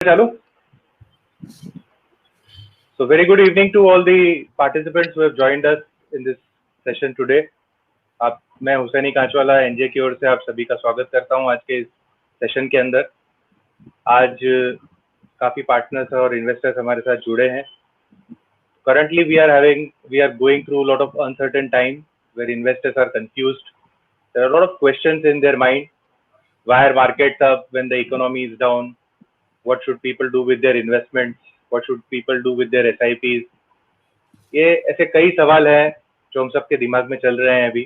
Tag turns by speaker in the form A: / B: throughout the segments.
A: Chalu. So very good evening to all the participants who have joined us in this session today. मैं Husaini कांचवाला NJ की ओर से आप सभी का स्वागत करता हूं आज के इस सेशन के अंदर। आज काफी पार्टनर्स और इन्वेस्टर्स हमारे साथ जुड़े हैं। Currently we are going through a lot of uncertain time where investors are confused. There are a lot of questions in their mind. Why are markets up when the economy is down? What should people do with their investments? What should people do with their SIPs? ये ऐसे कई सवाल हैं जो हम सबके दिमाग में चल रहे हैं अभी.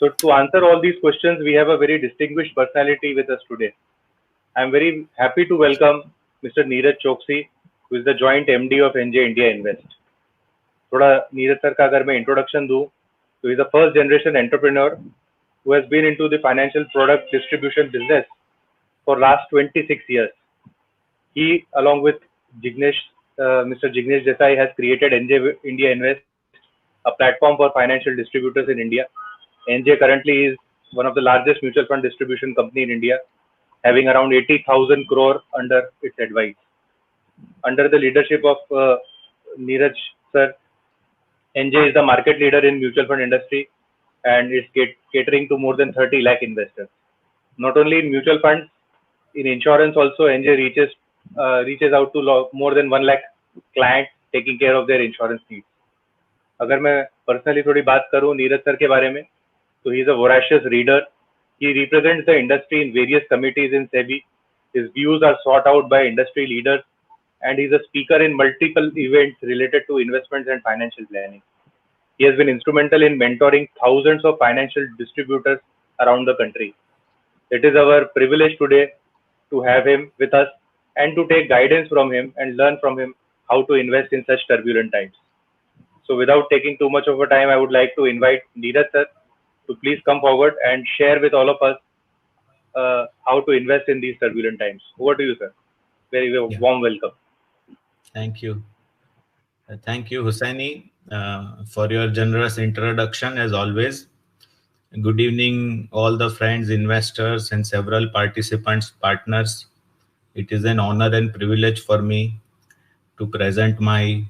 A: So to answer all these questions, we have a very distinguished personality with us today. I am very happy to welcome Mr. Neeraj Choksi, who is the joint MD of NJ India Invest. थोड़ा Neeraj sir का अगर मैं introduction दूं, तो he's a first generation entrepreneur who has been into the financial product distribution business for last 26 years. He, along with Mr. Jignesh Desai, has created NJ India Invest, a platform for financial distributors in India. NJ currently is one of the largest mutual fund distribution company in India, having around 80,000 crore under its advice. Under the leadership of Neeraj sir, NJ is the market leader in mutual fund industry and is catering to more than 30 lakh investors. Not only in mutual funds, in insurance also, NJ reaches out to more than 1 lakh clients taking care of their insurance needs. अगर मैं personally थोड़ी बात करूं Neeraj sir के बारे में, तो he is a voracious reader. He represents the industry in various committees in SEBI. His views are sought out by industry leaders, and he is a speaker in multiple events related to investments and financial planning. He has been instrumental in mentoring thousands of financial distributors around the country. It is our privilege today to have him with us and to take guidance from him and learn from him how to invest in such turbulent times. So without taking too much of a time, I would like to invite Neeraj sir to please come forward and share with all of us how to invest in these turbulent times. Over to you, sir. Very warm welcome.
B: Thank you. Thank you, Hussaini, for your generous introduction as always. Good evening, all the friends, investors, and several participants, partners. It is an honor and privilege for me to present my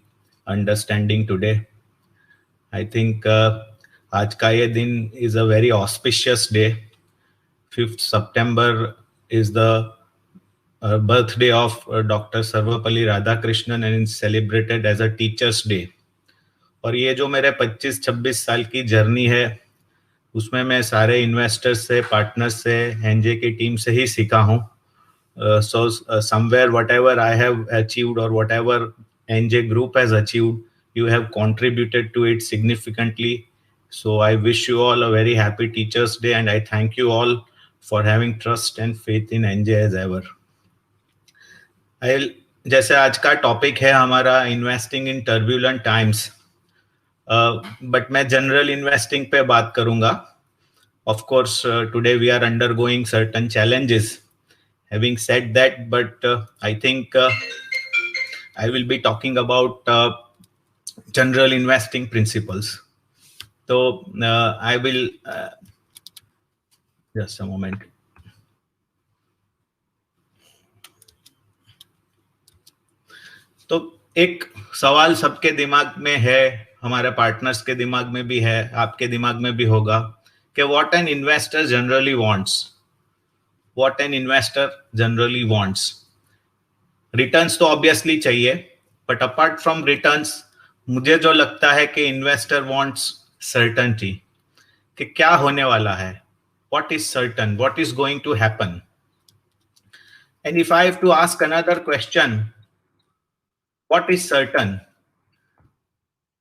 B: understanding today. I think आज का ये दिन is a very auspicious day. 5th September is the birthday of Dr. Sarvapalli Radhakrishnan and is celebrated as a Teachers Day. और ये जो मेरे 25-26 साल की जर्नी है, उसमें मैं सारे इन्वेस्टर्स से, पार्टनर्स से, एनजे की टीम से ही सीखा हूँ. So somewhere whatever I have achieved or whatever NJ Group has achieved, you have contributed to it significantly. So I wish you all a very happy Teachers Day, and I thank you all for having trust and faith in NJ as ever. जैसे आज का topic है हमारा investing in turbulent times, but मैं general investing पे बात करूंगा. Of course today we are undergoing certain challenges. Having said that, but I think I will be talking about general investing principles. So I will just a moment. तो एक सवाल सबके दिमाग में है, हमारे पार्टनर्स के दिमाग में भी है, आपके दिमाग में भी होगा कि what an investor generally wants. What an investor generally wants. Returns तो obviously चाहिए, but apart from returns, मुझे जो लगता है कि investor wants certainty. कि क्या होने वाला है? What is certain? What is going to happen? And if I have to ask another question, what is certain?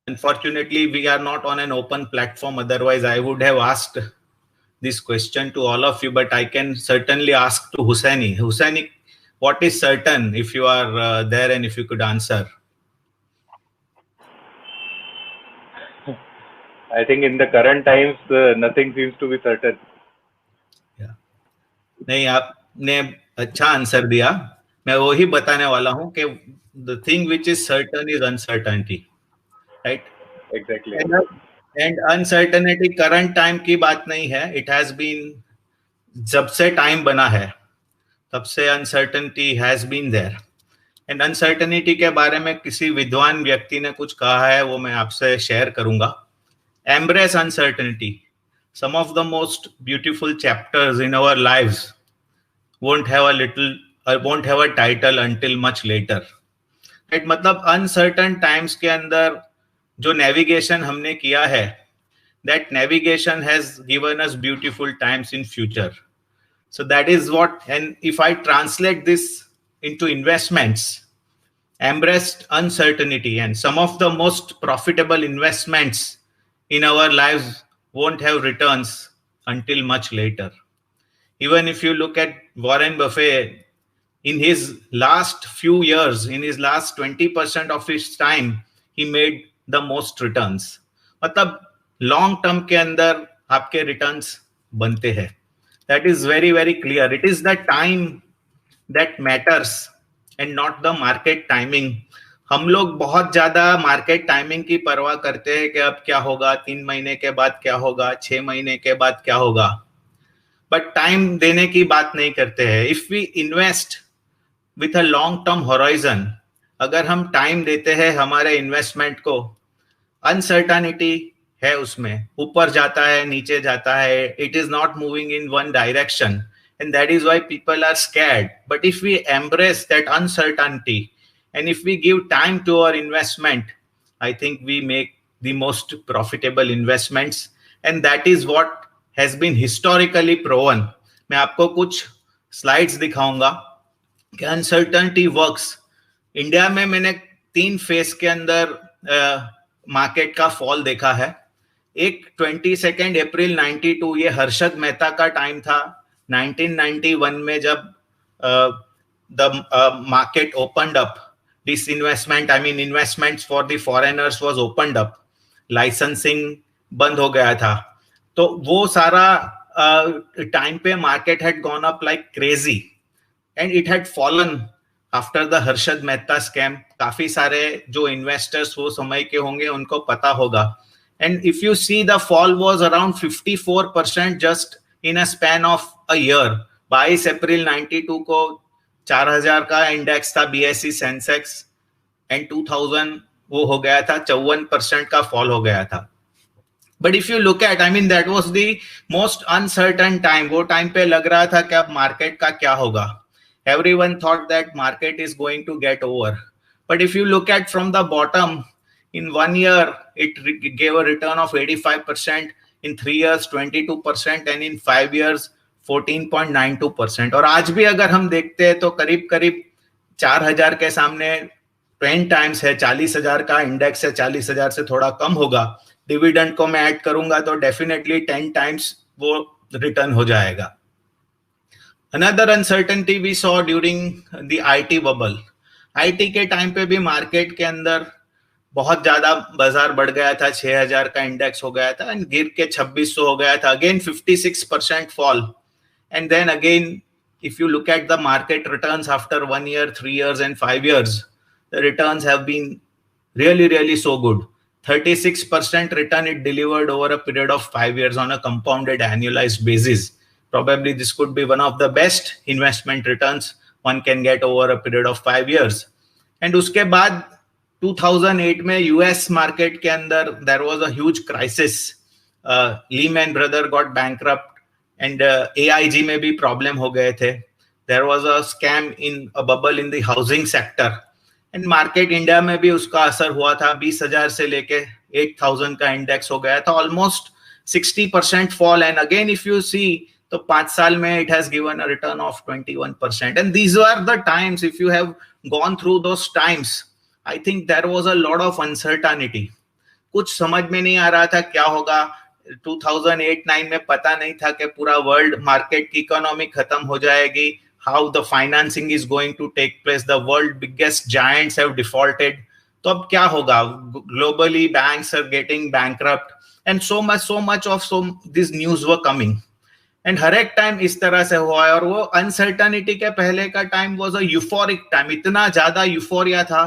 B: Unfortunately, we are not on an open platform. Otherwise, I would have asked this question to all of you, but I can certainly ask to Hussaini. Hussaini, what is certain, if you are there and if you could answer?
A: I think in the current times, nothing seems to be certain.
B: Yeah. नहीं, आपने अच्छा answer दिया. मैं वही बताने वाला हूँ कि the thing which is certain is uncertainty, right?
A: Exactly.
B: And uncertainty current time की बात नहीं है. It has been जब से टाइम बना है तब से uncertainty has been there. And uncertainty के बारे में किसी विद्वान व्यक्ति ने कुछ कहा है, वो मैं आपसे शेयर करूंगा. Embrace uncertainty. Some of the most beautiful chapters in our lives won't have a title until much later. Right? मतलब uncertain times के अंदर जो navigation हमने किया है, that navigation has given us beautiful times in future. So that is what, and if I translate this into investments, embraced uncertainty, and some of the most profitable investments in our lives won't have returns until much later. Even if you look at Warren Buffett, in his last few years, in his last 20% of his time, he made the most returns. मतलब long term के अंदर आपके returns बनते हैं. That is very, very clear. It is the time that matters and not the market timing. हम लोग बहुत ज्यादा मार्केट टाइमिंग की परवाह करते हैं कि अब क्या होगा, 3 महीने के बाद क्या होगा, 6 महीने के बाद क्या होगा, बट टाइम देने की बात नहीं करते हैं. If we invest with a long term horizon, अगर हम टाइम देते हैं हमारे इन्वेस्टमेंट को, अनसर्टेनिटी है उसमें, ऊपर जाता है, नीचे जाता है, it is not moving in one direction, and that is why people are scared. But if we embrace that uncertainty, and if we give time to our investment, I think we make the most profitable investments, and that is what has been historically proven. मैं आपको कुछ slides दिखाऊंगा कि uncertainty works. India में मैंने 3 phase के अंदर market का फॉल देखा है. एक 22 अप्रैल 92, ये हर्षद मेहता का टाइम था. 1991 में जब the market opened up, disinvestment, I mean investments for the foreigners was opened up, licensing बंद हो गया था, तो वो सारा टाइम पे market had gone up like crazy and it had fallen after the Harshad Mehta scam. काफी सारे जो इन्वेस्टर्स वो समय के होंगे उनको पता होगा. And if you see, the fall was around 54% just in a span of a year. 22 अप्रैल 92 को 4000 का इंडेक्स था BSE सेंसेक्स, एंड 2000 वो हो गया था 54% का फॉल हो गया था. But if you look eight, I mean that was the most uncertain time. वो टाइम पे लग रहा था कि अब मार्केट का क्या होगा. Everyone thought that market is going to get over. But if you look at from the bottom, in 1 year it gave a return of 85%, in 3 years 22%, and in 5 years 14.92%. और आज भी अगर हम देखते हैं तो करीब करीब 4000 के सामने 10 टाइम्स है. 40,000 का इंडेक्स है, 40,000 से थोड़ा कम होगा. डिविडेंड को मैं ऐड करूंगा तो डेफिनेटली 10 टाइम्स वो रिटर्न हो जाएगा. Another uncertainty we saw during the IT bubble. IT के टाइम पे भी मार्केट के अंदर बहुत ज्यादा बाजार बढ़ गया था. 6000 का इंडेक्स हो गया था एंड गिर के 2600 हो गया था. Again 56% fall. And then again if you look at the market returns after 1 year, 3 years and 5 years, the returns have been really, really so good. 36% return it delivered over a period of 5 years on a compounded annualized basis. Probably this could be one of the best investment returns one can get over a period of 5 years. And उसके बाद 2008 में US market के अंदर there was a huge crisis. Lehman Brothers got bankrupt and AIG में भी problem हो गए थे. There was a scam in a bubble in the housing sector. And market India में भी उसका असर हुआ था. 20,000 से लेके 8,000 का इंडेक्स हो गया था. Almost 60% fall. And again if you see तो 5 साल में it has given a return of 21%. And these were the times, if you have gone through those times, I think there was a lot of uncertainty. कुछ समझ में नहीं आ रहा था क्या होगा. 2008-9 में पता नहीं था कि पूरा वर्ल्ड मार्केट की इकोनॉमी खत्म हो जाएगी. How the financing is going to take place. The world biggest giants have defaulted. तो अब क्या होगा. Globally banks are getting bankrupt and so much of these news were coming. And हर एक time इस तरह से हुआ है. और वो अनसर्टेनिटी के पहले का time was a euphoric time. इतना ज्यादा यूफोरिया था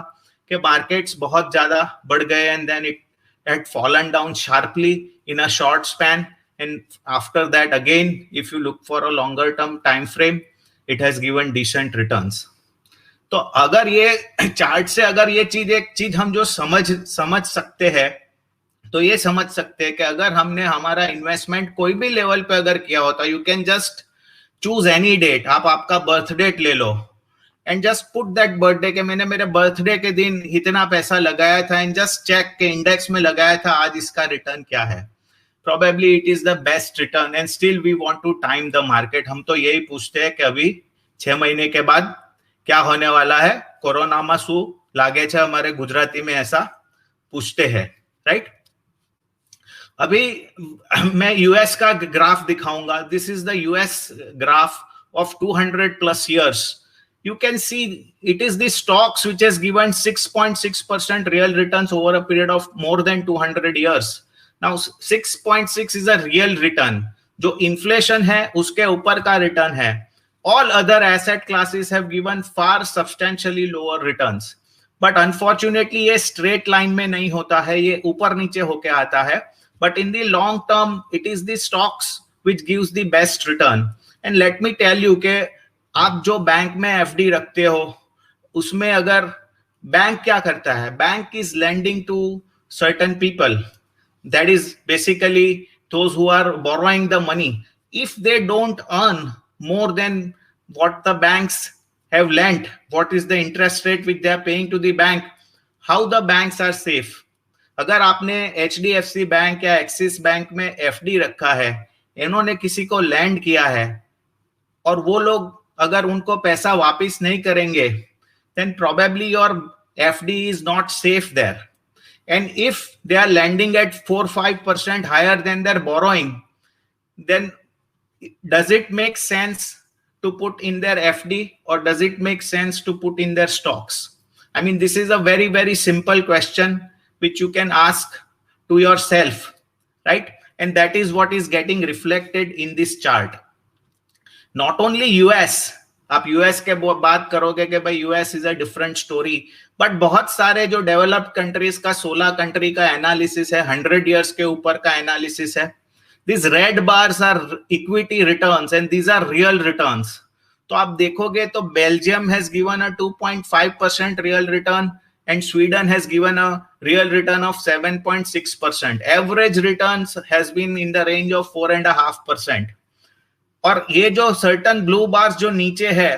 B: कि मार्केट्स बहुत ज्यादा बढ़ गए and then it had fallen down sharply in a short span. And after that again, if you look for a longer term time frame, it has given decent returns. तो अगर ये chart से अगर ये एक चीज हम जो समझ सकते हैं, तो ये समझ सकते हैं कि अगर हमने हमारा इन्वेस्टमेंट कोई भी लेवल पे अगर किया होता, you can just choose any date, आप आपका बर्थ डेट ले लो and just put that birthday के मैंने मेरे बर्थडे के दिन इतना पैसा लगाया था एंड जस्ट चेक के इंडेक्स में लगाया था, आज इसका रिटर्न क्या है. Probably it is the best return and still we want to time the market. हम तो यही पूछते हैं कि अभी 6 महीने के बाद क्या होने वाला है, कोरोना में शू लागे छे, हमारे गुजराती में ऐसा पूछते हैं, राइट. अभी मैं यूएस का ग्राफ दिखाऊंगा. This is the US graph of 200+ years. You can see it is the stocks which has given 6.6% real returns over a period of more than 200 years. Now 6.6 is a real return. जो inflation है उसके ऊपर का return है. All other asset classes have given far substantially lower returns. But unfortunately ये straight line में नहीं होता है, ये ऊपर नीचे होके आता है. But in the long term it is the stocks which gives the best return. And let me tell you कि आप जो बैंक में एफडी रखते हो उसमें अगर बैंक क्या करता है, bank is lending to certain people, that is basically those who are borrowing the money. If they don't earn more than what the banks have lent, what is the interest rate which they are paying to the bank, how the banks are safe. अगर आपने HDFC bank या Axis bank में FD रखा है, इन्होंने किसी को land किया है और वो लोग अगर उनको पैसा वापस नहीं करेंगे, then probably your FD is not safe there. And if they are lending at 4-5% higher than their borrowing, then does it make sense to put in their FD or does it make sense to put in their stocks? I mean, this is a very, very simple question which you can ask to yourself, right? And that is what is getting reflected in this chart. Not only US, आप US के बात करोगे कि भाई US is a different story, but बहुत सारे जो developed countries का 16 कंट्री का एनालिसिस है, 100 years के ऊपर का एनालिसिस है. This red bars are equity returns and these are real returns. तो आप देखोगे तो Belgium has given a 2.5% real return and Sweden has given a real return of 7.6%. Average returns has been in the range of 4.5%. और ये जो certain blue bars जो नीचे है,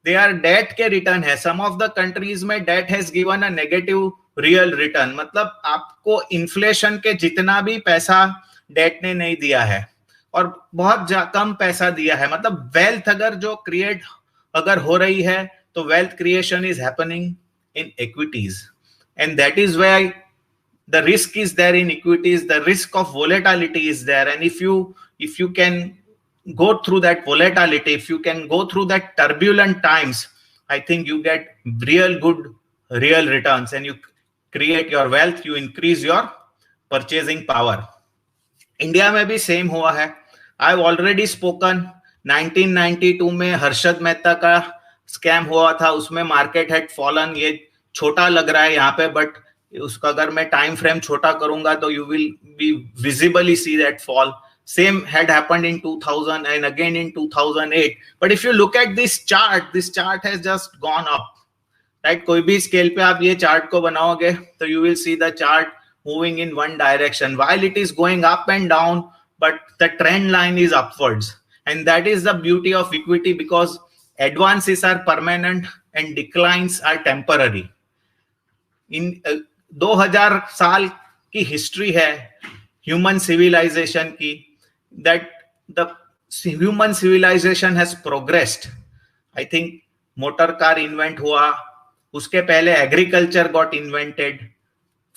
B: दे आर डेट के रिटर्न है. सम ऑफ द कंट्रीज में debt has given a negative real return. मतलब आपको इन्फ्लेशन के जितना भी पैसा डेट ने नहीं दिया है और बहुत कम पैसा दिया है. मतलब वेल्थ अगर जो क्रिएट अगर हो रही है तो wealth creation is happening in equities and that is why the risk is there in equities. The risk of volatility is there, and if you can go through that volatility, if you can go through that turbulent times, I think you get real returns, and you create your wealth, you increase your purchasing power. India में भी same हुआ है. I've already spoken. 1992 में हर्षद मेहता का scam हुआ था, उसमें market had fallen. ये छोटा लग रहा है यहाँ पे, बट उसका अगर मैं टाइम फ्रेम छोटा करूंगा तो you will be visibly see that fall. Same had happened in 2000 and again in 2008. But if you look at this chart has just gone up, right? कोई भी स्केल पे आप ये चार्ट को बनाओगे तो you will see the chart moving in one direction. While it is going up and down, but the trend line is upwards. And that is the beauty of equity, because advances are permanent and declines are temporary. In 2000 साल की history है human civilisation की, that the human civilization has progressed. I think motor car invent हुआ, उसके पहले agriculture got invented,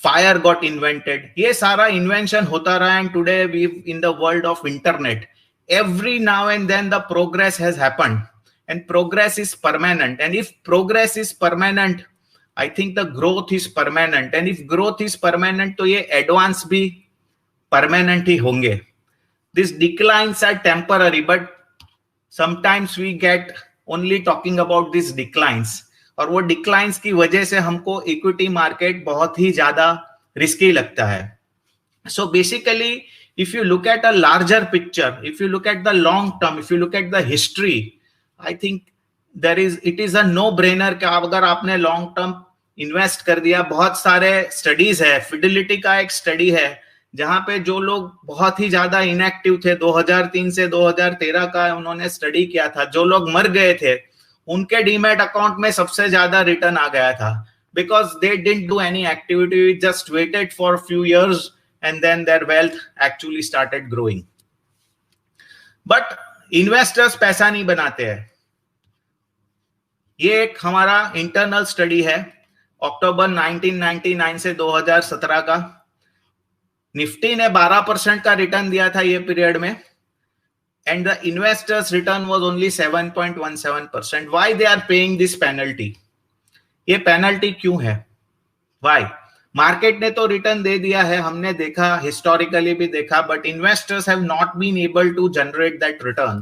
B: fire got invented. ये सारा invention होता रहा, and today we in the world of internet. Every now and then the progress has happened, and progress is permanent. And if progress is permanent, I think the growth is permanent. And if growth is permanent, तो ये advance भी permanent ही होंगे. These declines are temporary, but sometimes we get only talking about these declines. और वो declines की वजह से हमको equity market बहुत ही ज्यादा risky लगता है. So basically, if you look at a larger picture, if you look at the long term, if you look at the history, I think it is a no brainer कि अगर आपने long term invest कर दिया, बहुत सारे studies है, fidelity का एक स्टडी है जहां पे जो लोग बहुत ही ज्यादा इनएक्टिव थे 2003 से 2013 का उन्होंने स्टडी किया था, जो लोग मर गए थे उनके डीमैट अकाउंट में सबसे ज्यादा रिटर्न आ गया था, because they didn't do any activity, just waited for a few years and then their wealth actually started growing. But investors पैसा नहीं बनाते हैं. ये एक हमारा इंटरनल स्टडी है अक्टूबर 1999 से 2017 का. निफ्टी ने 12% का रिटर्न दिया था ये पीरियड में, and the investors return was only 7.17%. Why they are paying this penalty? ये पेनल्टी क्यों है? Why? मार्केट ने तो रिटर्न दे दिया है, हमने देखा, हिस्टोरिकली भी देखा, but investors have not been able to generate that return.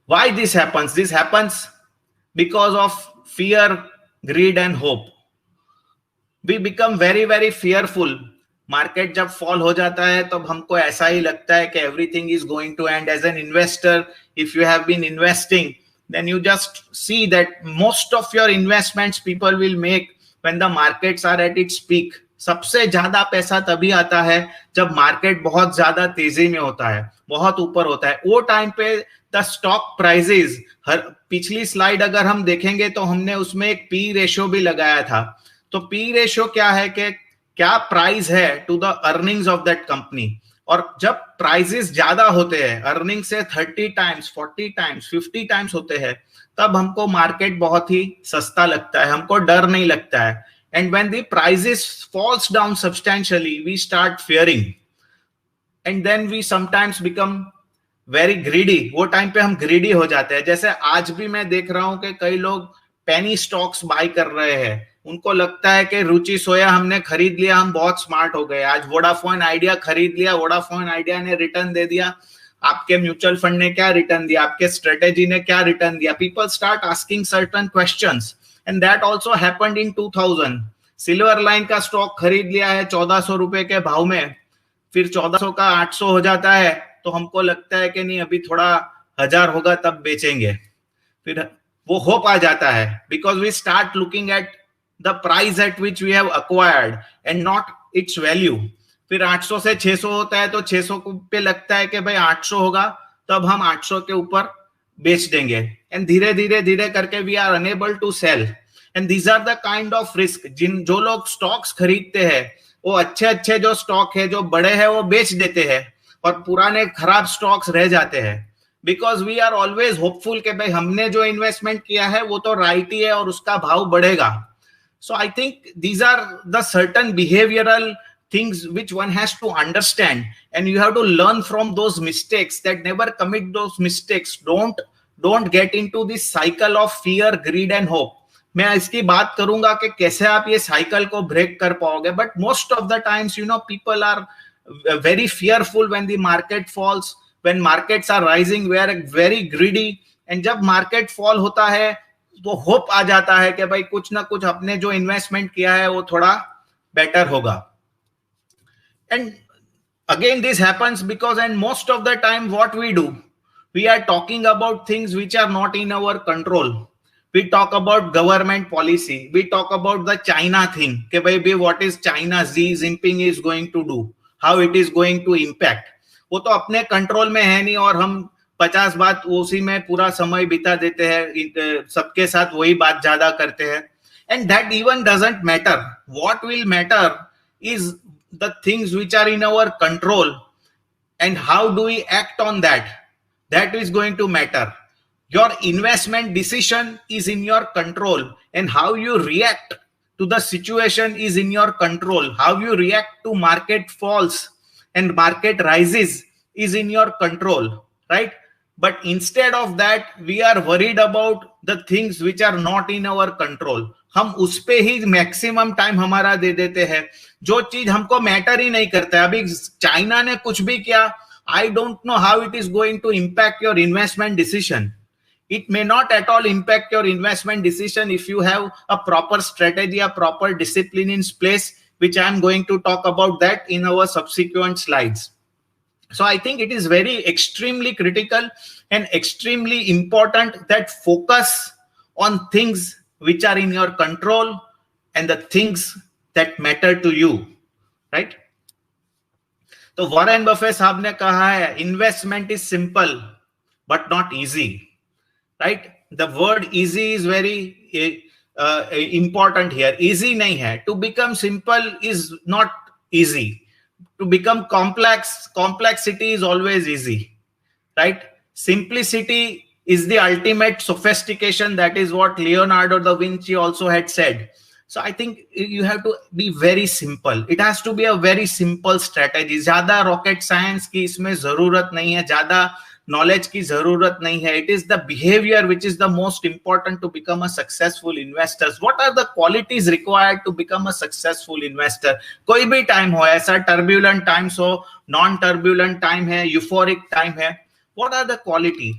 B: Why this happens? This happens because of fear, greed and hope. We become very very fearful. Market जब fall हो जाता है तो हमको ऐसा ही लगता है कि everything is going to end. As an investor, if you have been investing, then you just see that most of your investments people will make when the markets are at its peak. सबसे ज्यादा पैसा तभी आता है जब market बहुत ज्यादा तेजी में होता है, बहुत ऊपर होता है. वो टाइम पे द स्टॉक प्राइसेस, पिछली स्लाइड अगर हम देखेंगे तो हमने उसमें एक पी रेशियो भी लगाया था. तो पी रेशियो क्या है कि क्या प्राइस है to the earnings of that company. और जब प्राइसेस ज्यादा होते हैं, अर्निंग से 30 टाइम्स, 40 टाइम्स, 50 टाइम्स होते हैं, तब हमको मार्केट बहुत ही सस्ता लगता है, हमको डर नहीं लगता है. And when the prices falls down substantially, we start fearing and then we sometimes become very greedy. वो टाइम पे हम ग्रीडी हो जाते हैं. जैसे आज भी मैं देख रहा हूं कि कई लोग पेनी स्टॉक्स बाय कर रहे हैं. उनको लगता है कि रुचि सोया हमने खरीद लिया, हम बहुत स्मार्ट हो गए. आज वोडाफोन आइडिया खरीद लिया, वोडाफोन आइडिया ने रिटर्न दे दिया. आपके म्यूचुअल फंड ने क्या रिटर्न दिया, आपके स्ट्रेटेजी ने क्या रिटर्न दिया. People start asking certain questions and that also happened in 2000. Silver line का स्टॉक खरीद लिया है 1400 रुपए के भाव में, फिर 1400 का 800 हो जाता है, तो हमको लगता है कि नहीं अभी थोड़ा 1000 होगा तब बेचेंगे. फिर वो होप आ जाता है, because we start looking at the price at which we have acquired and not its value. फिर 800 से 600 होता है तो 600 पे लगता है कि भाई 800 होगा, तब हम 800 के ऊपर बेच देंगे. एंड धीरे धीरे धीरे करके we are unable to sell. And these are the kind of risk. जो लोग स्टॉक्स खरीदते हैं वो अच्छे अच्छे जो स्टॉक है, जो बड़े हैं, वो बेच देते हैं और पुराने खराब स्टॉक्स रह जाते हैं. Because we are always hopeful कि भाई हमने जो इन्वेस्टमेंट किया है वो तो राइट ही है और उसका भाव बढ़ेगा. So I think these are the certain behavioral things which one has to understand, and you have to learn from those mistakes, that never commit those mistakes. Don't get into this cycle of fear, greed and hope. मैं इसकी बात करूंगा कि कैसे आप ये cycle को break कर पाओगे. But most of the times people are very fearful when the market falls. When markets are rising, we are very greedy. and जब मार्केट फॉल होता है तो होप आ जाता है कि भाई कुछ ना कुछ अपने जो इन्वेस्टमेंट किया है वो थोड़ा बेटर होगा. And again this happens because and most of the time what we do, we are talking about things which are not in our control. We talk about government policy, we talk about the China thing कि भाई what is China Xi Jinping is going to do, how it is going to impact. वो तो अपने control में है नहीं और हम 50 बात उसी में पूरा समय बिता देते हैं, सबके साथ वही बात ज्यादा करते हैं. And that even doesn't matter. What will matter is the things which are in our control and how do we act on that. That is going to matter. Your investment decision is in your control and how you react to the situation is in your control. How you react to market falls and market rises is in your control, right? But instead of that, we are worried about the things which are not in our control. हम उस पे ही maximum time हमारा दे देते हैं, जो चीज हमको matter ही नहीं करता है. अभी चाइना ने कुछ भी किया, I don't know how it is going to impact your investment decision. It may not at all impact your investment decision if you have a proper strategy, a proper discipline in place, which I am going to talk about that in our subsequent slides. So I think it is very extremely critical and extremely important that focus on things which are in your control and the things that matter to you, right? तो Warren Buffett साहब ने कहा है, investment is simple but not easy, right? The word easy is very important here. Easy नहीं है. To become simple is not easy. To become complex, complexity is always easy, right? Simplicity is the ultimate sophistication. That is what Leonardo da Vinci also had said. So I think you have to be very simple. It has to be a very simple strategy. ज्यादा rocket science की इसमें जरूरत नहीं है, ज्यादा knowledge की जरूरत नहीं है. It is the behavior which is the most important to become a successful investor. What are the qualities required to become a successful investor? कोई भी time हो, ऐसा turbulent times हो, non-turbulent time है, euphoric time है. What are the quality?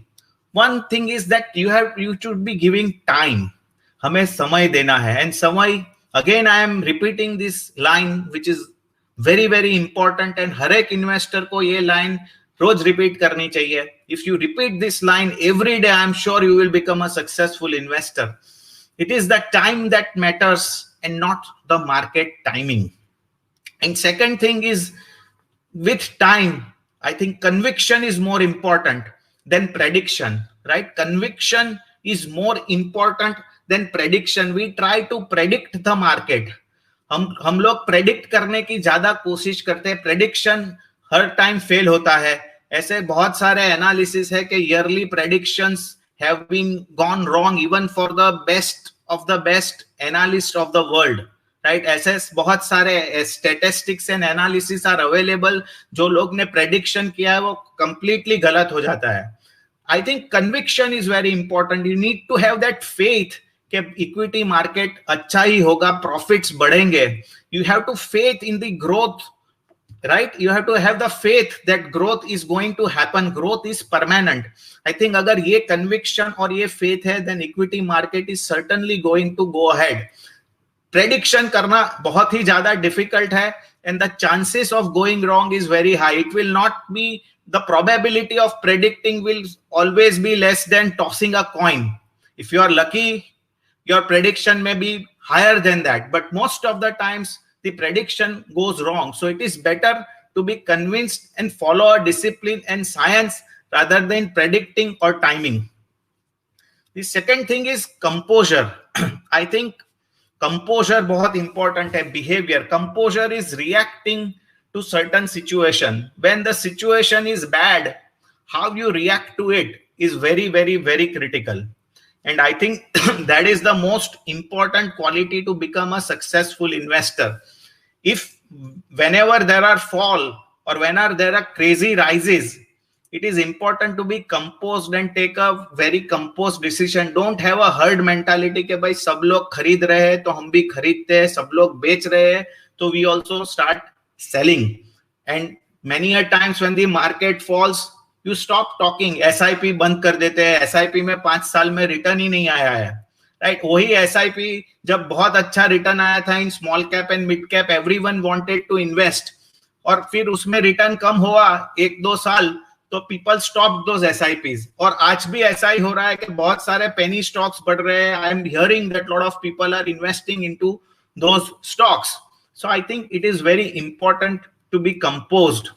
B: One thing is that you should be giving time. हमें समय देना है. And समय, again I am repeating this line which is very very important, and हर एक investor को ये line रोज रिपीट करनी चाहिए. If you repeat this line every day, I am sure you will become a successful investor. It is the time that matters and not the market timing. And second thing is, with time I think conviction is more important than prediction, right? Conviction is more important than prediction. We try to predict the market. हम लोग predict करने की ज्यादा कोशिश करते हैं. Prediction हर time fail होता है. ऐसे बहुत सारे एनालिसिस है कि early predictions have been gone wrong even for the best of the best analyst of the world, right? ऐसे बहुत सारे statistics and analysis are available. जो लोग ने प्रेडिक्शन किया है वो कंप्लीटली गलत हो जाता है. I think conviction is very important. You need to have that faith कि इक्विटी मार्केट अच्छा ही होगा, प्रॉफिट्स बढ़ेंगे. You have to faith in the growth, right? You have to have the faith that growth is going to happen. Growth is permanent. I think अगर ये conviction और ये faith है, then equity market is certainly going to go ahead. Prediction करना बहुत ही ज्यादा difficult है, and the chances of going wrong is very high. It will not be, the probability of predicting will always be less than tossing a coin. If you are lucky, your prediction may be higher than that, but most of the times the prediction goes wrong. So it is better to be convinced and follow a discipline and science rather than predicting or timing. The second thing is composure. I think composure बहुत important है. Behavior. Composure is reacting to certain situation. When the situation is bad, how you react to it is very very very critical. And I think that is the most important quality to become a successful investor. If whenever there are fall or whenever there are crazy rises, it is important to be composed and take a very composed decision. Don't have a herd mentality कि भाई सब लोग खरीद रहे हैं तो हम भी खरीदते हैं, सब लोग बेच रहे हैं तो we also start selling. And many a times when the market falls, you stop talking. SIP बंद कर देते हैं. SIP में 5 साल में रिटर्न ही नहीं आया है, राइट? वही SIP जब बहुत अच्छा रिटर्न आया था in small cap and mid cap, everyone wanted to invest, और फिर उसमें रिटर्न कम हुआ 1-2 साल तो पीपल स्टॉप दोस SIPs. और आज भी ऐसा ही हो रहा है कि बहुत सारे पेनी स्टॉक्स बढ़ रहे हैं. I am hearing that lot of people are investing into those stocks. So I think it is very important to be composed,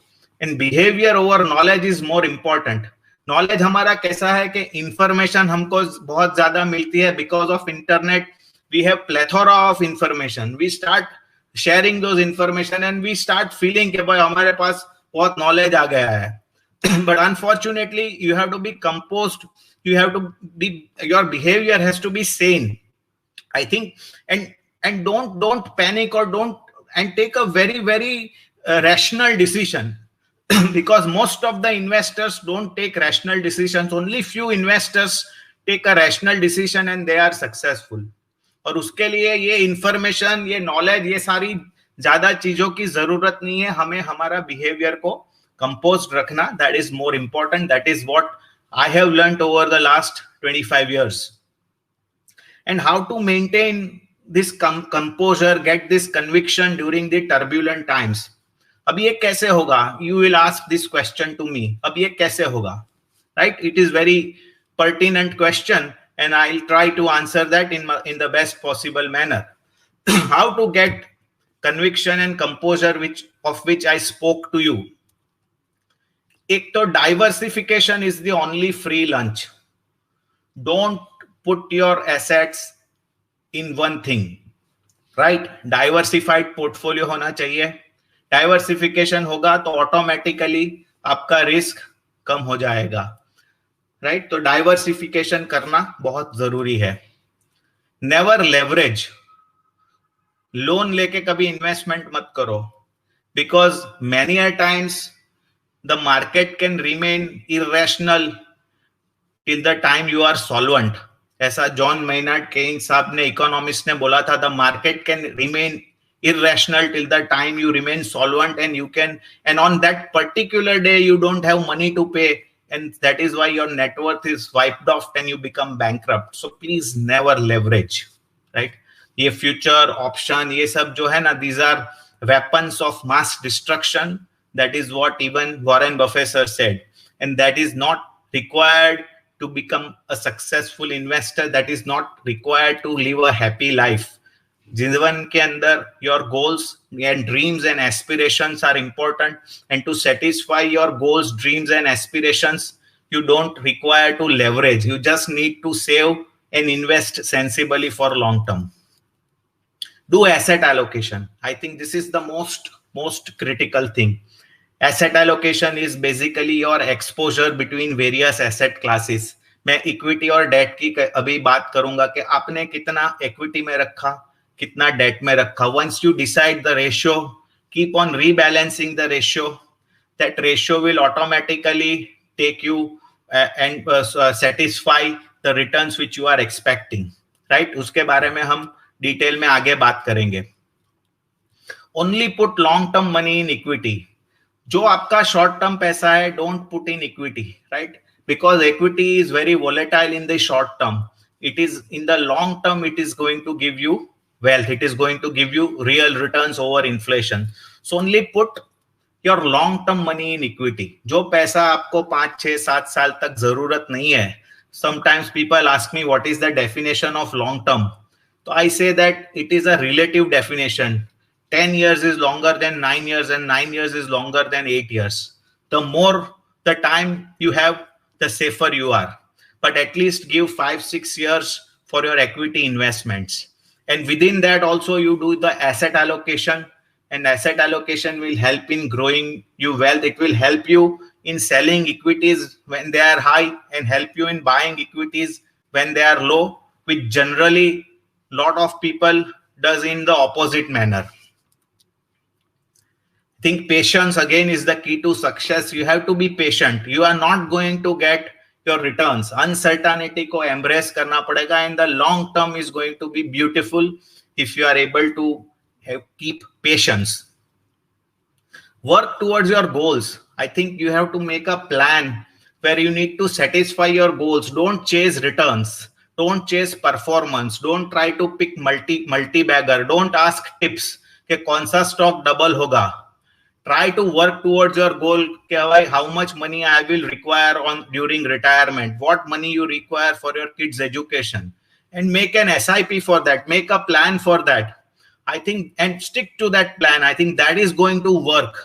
B: and behaviour over knowledge is more important. Knowledge हमारा कैसा है कि information हमको बहुत ज्यादा मिलती है. Because of internet we have plethora of information. We start sharing those information and we start feeling कि भाई हमारे पास बहुत नॉलेज आ गया है. But unfortunately you have to be composed. You have to be, your behaviour has to be sane, I think. And don't panic और don't, and take a very very rational decision. Because most of the investors don't take rational decisions. Only few investors take a rational decision and they are successful. और उसके लिए ये information, ये knowledge, ये सारी ज्यादा चीजों की जरूरत नहीं है. हमें हमारा बिहेवियर को कंपोज्ड रखना, that is more important. That is what I have learned over the last 25 years. And how to maintain this composure, get this conviction during the turbulent times. अब ये कैसे होगा? You will ask this question to me. अब ये कैसे होगा? Right? It is very pertinent question, and I'll try to answer that in the best possible manner. How to get conviction and composure of which I spoke to you. एक तो diversification is the only free lunch. Don't put your assets in one thing, right? Diversified portfolio होना चाहिए. Diversification होगा तो automatically आपका risk कम हो जाएगा, right? तो diversification करना बहुत जरूरी है. Never leverage. लोन लेके कभी इन्वेस्टमेंट मत करो, because many a times the market can remain irrational till the time you are solvent. ऐसा जॉन मेनर्ड केन्स साहब ने, इकोनॉमिस्ट ने बोला था, the market can remain irrational till the time you remain solvent, and on that particular day you don't have money to pay, and that is why your net worth is wiped off and you become bankrupt. So please never leverage, right? ये future option ये सब जो है ना, these are weapons of mass destruction. That is what even Warren Buffett said, and that is not required to become a successful investor. That is not required to live a happy life. जीवन के अंदर your goals and dreams and aspirations are important, and to satisfy your goals, dreams and aspirations, you don't require to leverage. You just need to save and invest sensibly for long term. Do asset allocation. I think this is the most critical thing. Asset allocation is basically your exposure between various asset classes. मैं equity और date की अभी बात करूंगा कि आपने कितना equity में रखा, कितना डेट में रखा. Once you decide the ratio, keep on rebalancing the ratio. That ratio will automatically take you and satisfy the returns which you are expecting. Right? उसके बारे में हम डिटेल में आगे बात करेंगे. Only put long term money in equity. जो आपका शॉर्ट टर्म पैसा है, don't put in equity, right? Because equity is very volatile in the short term. It is in the long term, it is going to give you wealth. It is going to give you real returns over inflation. So only put your long term money in equity. जो पैसा आपको 5, 6, 7 साल तक जरूरत नहीं है. Sometimes people ask me what is the definition of long term. So I say that it is a relative definition. 10 years is longer than 9 years, and 9 years is longer than 8 years. The more the time you have, the safer you are. But at least give 5, 6 years for your equity investments. And within that also you do the asset allocation, and asset allocation will help in growing you wealth. It will help you in selling equities when they are high and help you in buying equities when they are low, which generally lot of people does in the opposite manner. I think patience again is the key to success. You have to be patient. You are not going to get your returns. Uncertainty को embrace करना पड़ेगा, and the long term is going to be beautiful if you are able to keep patience. Work towards your goals. I think you have to make a plan where you need to satisfy your goals. Don't chase returns. Don't chase performance. Don't try to pick multi-bagger. Don't ask tips कि कौन सा stock double होगा. Try to work towards your goal. How much money I will require during retirement? What money you require for your kids' education? And make an SIP for that. Make a plan for that. I think, and stick to that plan. I think that is going to work,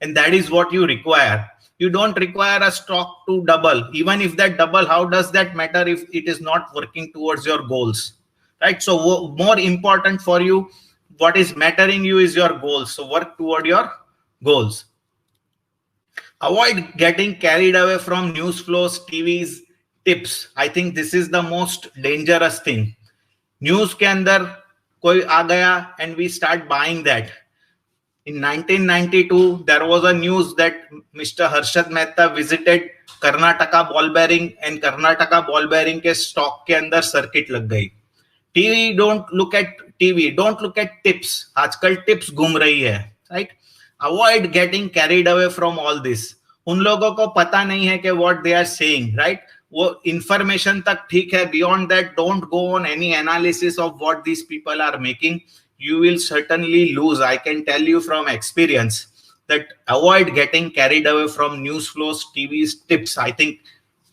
B: and that is what you require. You don't require a stock to double. Even if that double, how does that matter if it is not working towards your goals? Right? So more important for you, what is mattering you is your goals. So work toward your goals. Avoid getting carried away from news flows, TVs, tips. I think this is the most dangerous thing. News के अंदर कोई आ गया and we start buying that. In 1992, there was a news that Mr. Harshad Mehta visited Karnataka ball bearing, and Karnataka ball bearing के stock के अंदर circuit लग गई. TV, don't look at TV. Don't look at tips. आजकल tips घूम रही है, right? Avoid getting carried away from all this. उन लोगों को पता नहीं है कि what they are saying, right? वो information तक ठीक है. Beyond that, don't go on any analysis of what these people are making. You will certainly lose. I can tell you from experience. that avoid getting carried away from news flows, TV's tips. I think,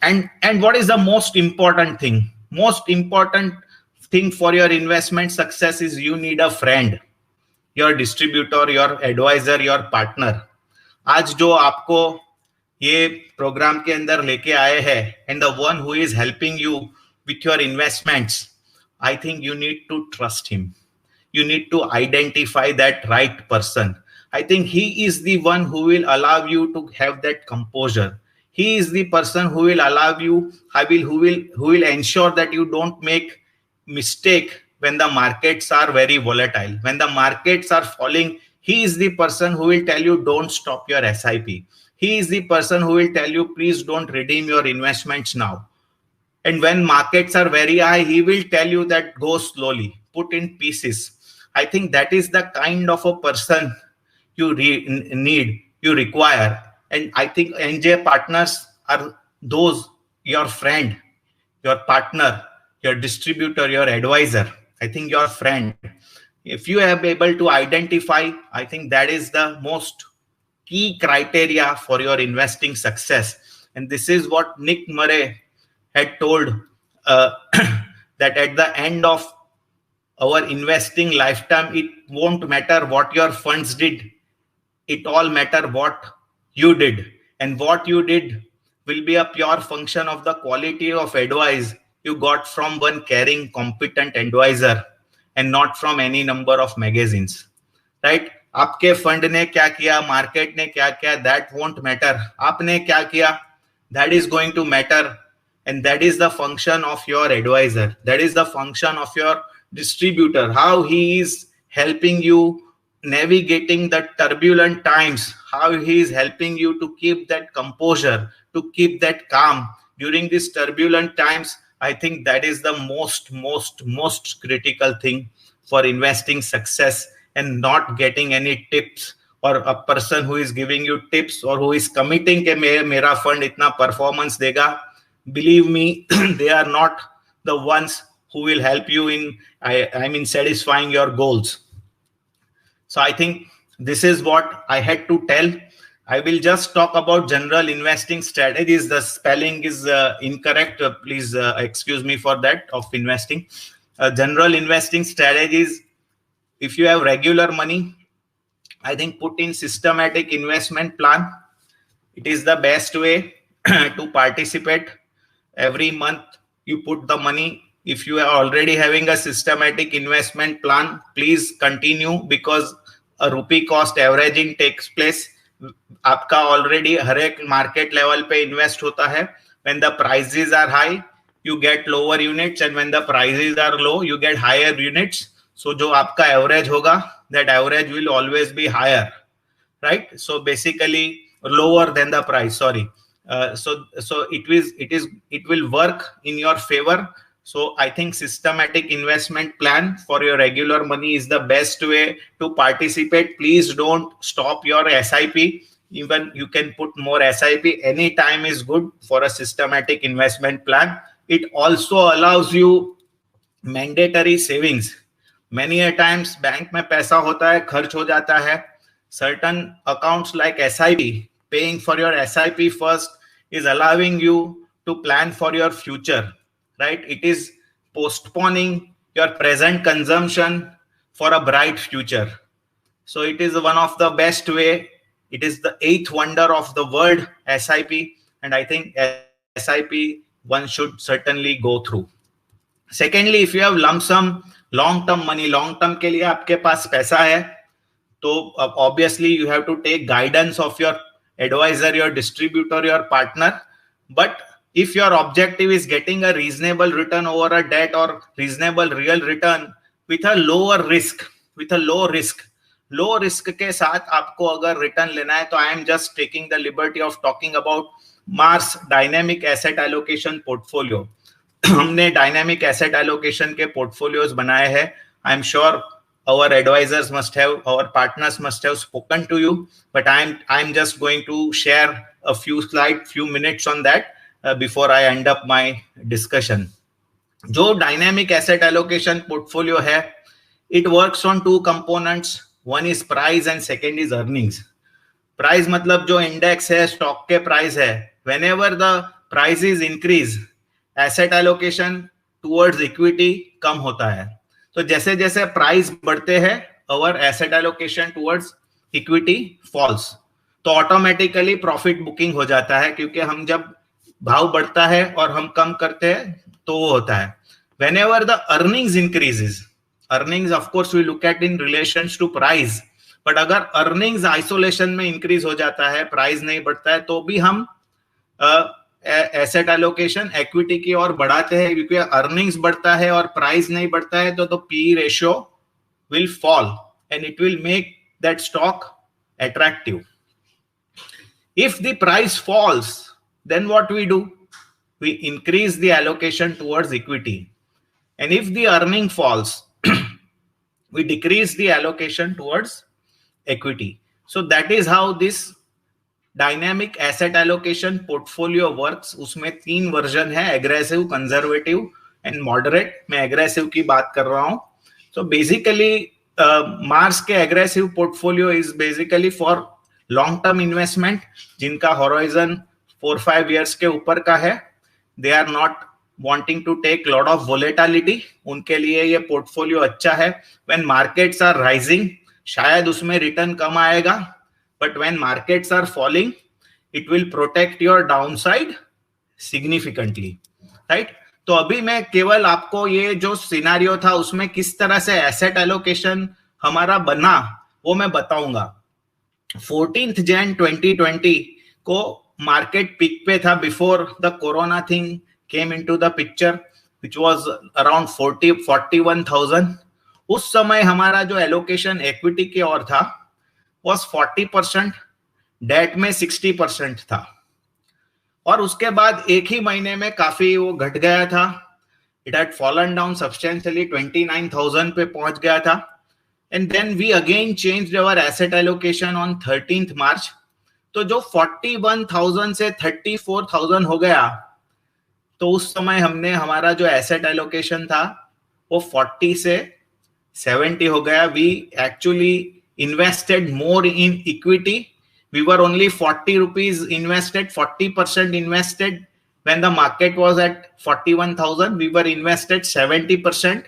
B: and what is the most important thing? Most important thing for your investment success is you need a friend, your distributor, your advisor, your partner. आज जो आपको ये programme के अंदर लेके आए हैं, and the one who is helping you with your investments, I think you need to trust him. You need to identify that right person. I think he is the one who will allow you to have that composure. He is the person who will allow you, who will ensure that you don't make mistake when the markets are very volatile. When the markets are falling, he is the person who will tell you don't stop your SIP. He is the person who will tell you please don't redeem your investments now. And when markets are very high, he will tell you that go slowly, put in pieces. I think that is the kind of a person you need, you require. And I think NJ partners are those, your friend, your partner, your distributor, your advisor. I think your friend. If you are able to identify, I think that is the most key criteria for your investing success. And this is what Nick Murray had told that at the end of our investing lifetime, it won't matter what your funds did. It all matter what you did. And what you did will be a pure function of the quality of advice you got from one caring, competent advisor and not from any number of magazines. Right? आपके fund ने क्या किया, market ने क्या किया, that won't matter. आपने क्या किया, that is going to matter. And that is the function of your advisor. That is the function of your distributor, how he is helping you navigating the turbulent times, how he is helping you to keep that composure, to keep that calm during these turbulent times. I think that is the most critical thing for investing success, and not getting any tips or a person who is giving you tips or who is committing ke mera fund itna performance dega. Believe me, they are not the ones who will help you in satisfying your goals. So I think this is what I had to tell. I will just talk about general investing strategies. The spelling is incorrect. Please excuse me for that, of investing. General investing strategies. If you have regular money, I think put in systematic investment plan. It is the best way to participate. Every month you put the money. If you are already having a systematic investment plan, please continue, because a rupee cost averaging takes place. आपका already हर एक market level पे invest होता है. When the prices are high, you get lower units, and when the prices are low, you get higher units. So जो आपका average होगा, that average will always be higher, right? So basically lower than the price. Sorry. So it will work in your favor. So I think systematic investment plan for your regular money is the best way to participate. Please don't stop your SIP. Even you can put more SIP. Any time is good for a systematic investment plan. It also allows you mandatory savings. Many a times bank में पैसा होता है, खर्च हो जाता है. Certain accounts like SIP, paying for your SIP first is allowing you to plan for your future, right? It is postponing your present consumption for a bright future. So it is one of the best way. It is the 8th wonder of the world, SIP. And I think SIP one should certainly go through. Secondly, if you have lump sum, long-term money, long-term के लिए आपके पास पैसा है, तो obviously you have to take guidance of your advisor, your distributor, your partner. But if your objective is getting a reasonable return over a debt, or reasonable real return with a lower risk, with a low risk के साथ आपको अगर return लेना है, तो I am just taking the liberty of talking about Mars Dynamic Asset Allocation Portfolio. हमने dynamic asset allocation के portfolios बनाए हैं. I am sure our advisors must have, our partners must have spoken to you, but I'm just going to share a few minutes on that before I end up my discussion. जो dynamic asset allocation portfolio है, it works on two components. One is price and second is earnings. Price मतलब जो index है, stock के price है, whenever the prices increase, asset allocation towards equity कम होता है. तो जैसे जैसे प्राइस बढ़ते हैं, our asset allocation towards equity falls. तो ऑटोमेटिकली प्रॉफिट बुकिंग हो जाता है, क्योंकि हम जब भाव बढ़ता है और हम कम करते हैं तो वो होता है. Whenever the earnings increases, earnings of course we look at in relations to price, but अगर अर्निंग्स आइसोलेशन में इंक्रीज हो जाता है, प्राइस नहीं बढ़ता है, तो भी हम एसेट एलोकेशन इक्विटी की ओर बढ़ाते हैं, क्योंकि अर्निंग्स बढ़ता है और प्राइस नहीं बढ़ता है, तो P ratio will fall and it will make that stock attractive. If the price falls, then what we do? We increase the allocation towards equity. And if the earning falls, we decrease the allocation towards equity. So that is how this dynamic asset allocation portfolio works. उसमें 3 version है, aggressive, conservative and moderate. मैं aggressive की बात कर रहा हूं. So basically Mars के aggressive portfolio is basically for long term investment, जिनका horizon 4-5 years के ऊपर का है. They are not wanting to take lot of volatility. उनके लिए ये पोर्टफोलियो अच्छा है. When markets are rising, शायद उसमें रिटर्न कम आएगा, but when markets are falling, it will protect your downside significantly, right. तो अभी मैं केवल आपको ये जो सिनेरियो था उसमें किस तरह से एसेट एलोकेशन हमारा बना वो मैं बताऊंगा. 14th Jan 2020 को मार्केट पीक पे था, before the corona thing came into the picture, which was around 41,000. उस समय हमारा जो एलोकेशन इक्विटी की ओर था was 40%, डेट में 60% था. और उसके बाद एक ही महीने में काफी वो घट गया था. It had fallen down substantially, 29,000 पे पहुंच गया था. And then we again changed our asset allocation on 13th March. तो जो 41,000 से 34,000 हो गया, तो उस समय हमने हमारा जो एसेट एलोकेशन था वो 40 से 70 हो गया. We actually invested more in equity. We were only 40 rupees invested, 40% invested. When the market was at 41,000, we were invested 70%.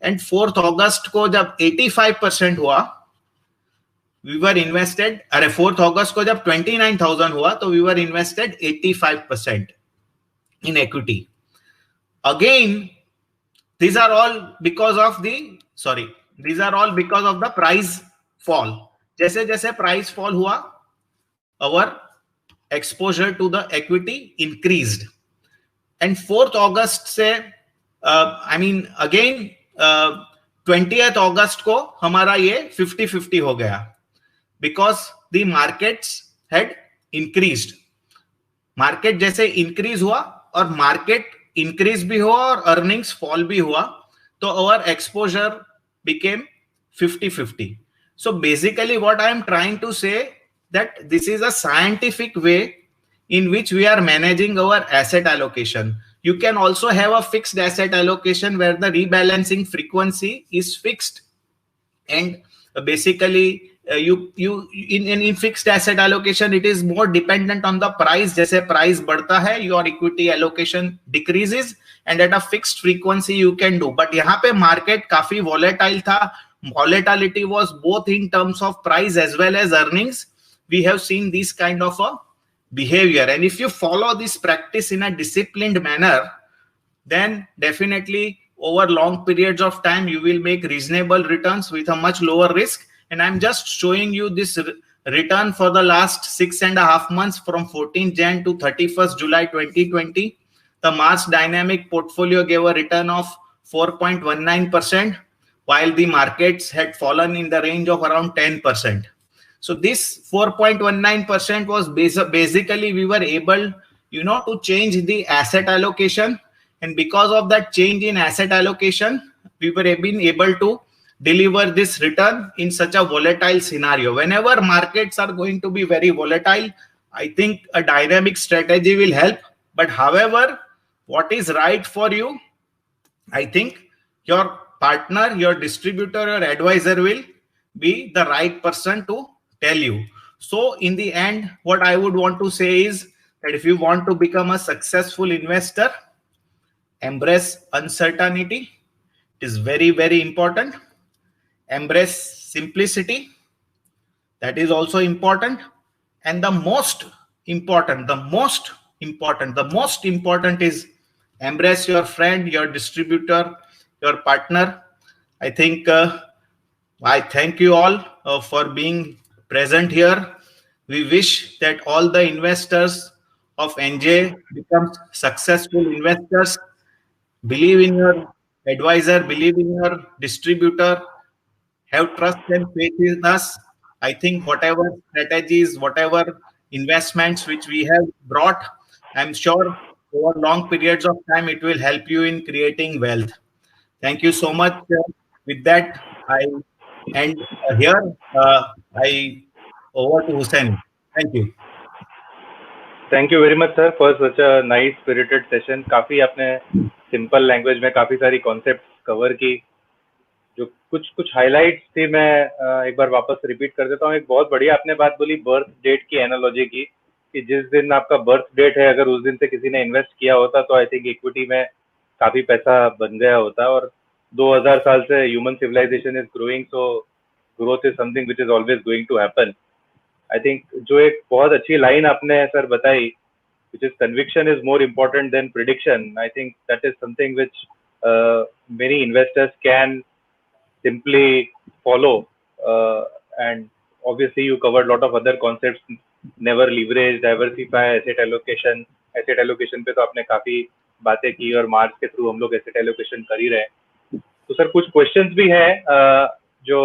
B: And 4th August को जब 85% हुआ, we were invested, अरे 4th August को जब 29,000 हुआ, तो we were invested 85% in equity. Again, these are all because of the price fall. जैसे जैसे price fall हुआ, our exposure to the equity increased. And 4th August से again 20th August को हमारा ये 50-50 हो गया, because the markets had increased. Market जैसे इंक्रीज हुआ और मार्केट इंक्रीज भी हुआ और अर्निंग्स फॉल भी हुआ, तो our exposure became 50-50. So basically what I am trying to say that this is a scientific way in which we are managing our asset allocation. You can also have a fixed asset allocation where the rebalancing frequency is fixed, and basically in fixed asset allocation it is more dependent on the price. जैसे price बढ़ता है, your equity allocation decreases, and at a fixed frequency you can do. But यहाँ पे market काफी volatile था. Volatility was both in terms of price as well as earnings. We have seen this kind of a behavior, and if you follow this practice in a disciplined manner, then definitely over long periods of time you will make reasonable returns with a much lower risk. And I'm just showing you this return for the last 6.5 months from 14th Jan to 31st July 2020. The Mars Dynamic portfolio gave a return of 4.19%, while the markets had fallen in the range of around 10%. So this 4.19% was basically we were able, to change the asset allocation, and because of that change in asset allocation, we were able to deliver this return in such a volatile scenario. Whenever markets are going to be very volatile, I think a dynamic strategy will help. But however, what is right for you, I think your partner, your distributor, your advisor will be the right person to tell you. So in the end, what I would want to say is that if you want to become a successful investor, embrace uncertainty. It is very, very important. Embrace simplicity. That is also important. And the most important is embrace your friend, your distributor, your partner. I think I thank you all for being present here. We wish that all the investors of NJ become successful investors. Believe in your advisor, believe in your distributor, have trust and faith in us. I think whatever strategies, whatever investments which we have brought, I'm sure over long periods of time it will help you in creating wealth. Thank you so much. With that, I end here. I over to Hussain. Thank you.
A: Thank you very much sir for such a nice spirited session. काफी आपने simple language में काफी सारी concept cover की. जो कुछ कुछ highlights थी मैं एक बार वापस रिपीट कर देता हूँ. एक बहुत बढ़िया आपने बात बोली बर्थ डेट की एनालॉजी की, कि जिस दिन आपका बर्थ डेट है अगर उस दिन से किसी ने इन्वेस्ट किया होता तो आई थिंक इक्विटी में काफी पैसा बन गया होता. और 2000 साल से human civilization is growing, so growth is something which is always going to happen. I think जो एक बहुत अच्छी लाइन आपने सर बताई, which is conviction is more important than prediction. I think that is something which many investors can simply follow. And obviously you covered a lot of other concepts, never leverage, diversify, asset allocation. Asset allocation पे तो आपने काफी बातें की और मार्च के through हम लोग asset allocation कर ही रहे हैं. तो सर कुछ questions भी हैं जो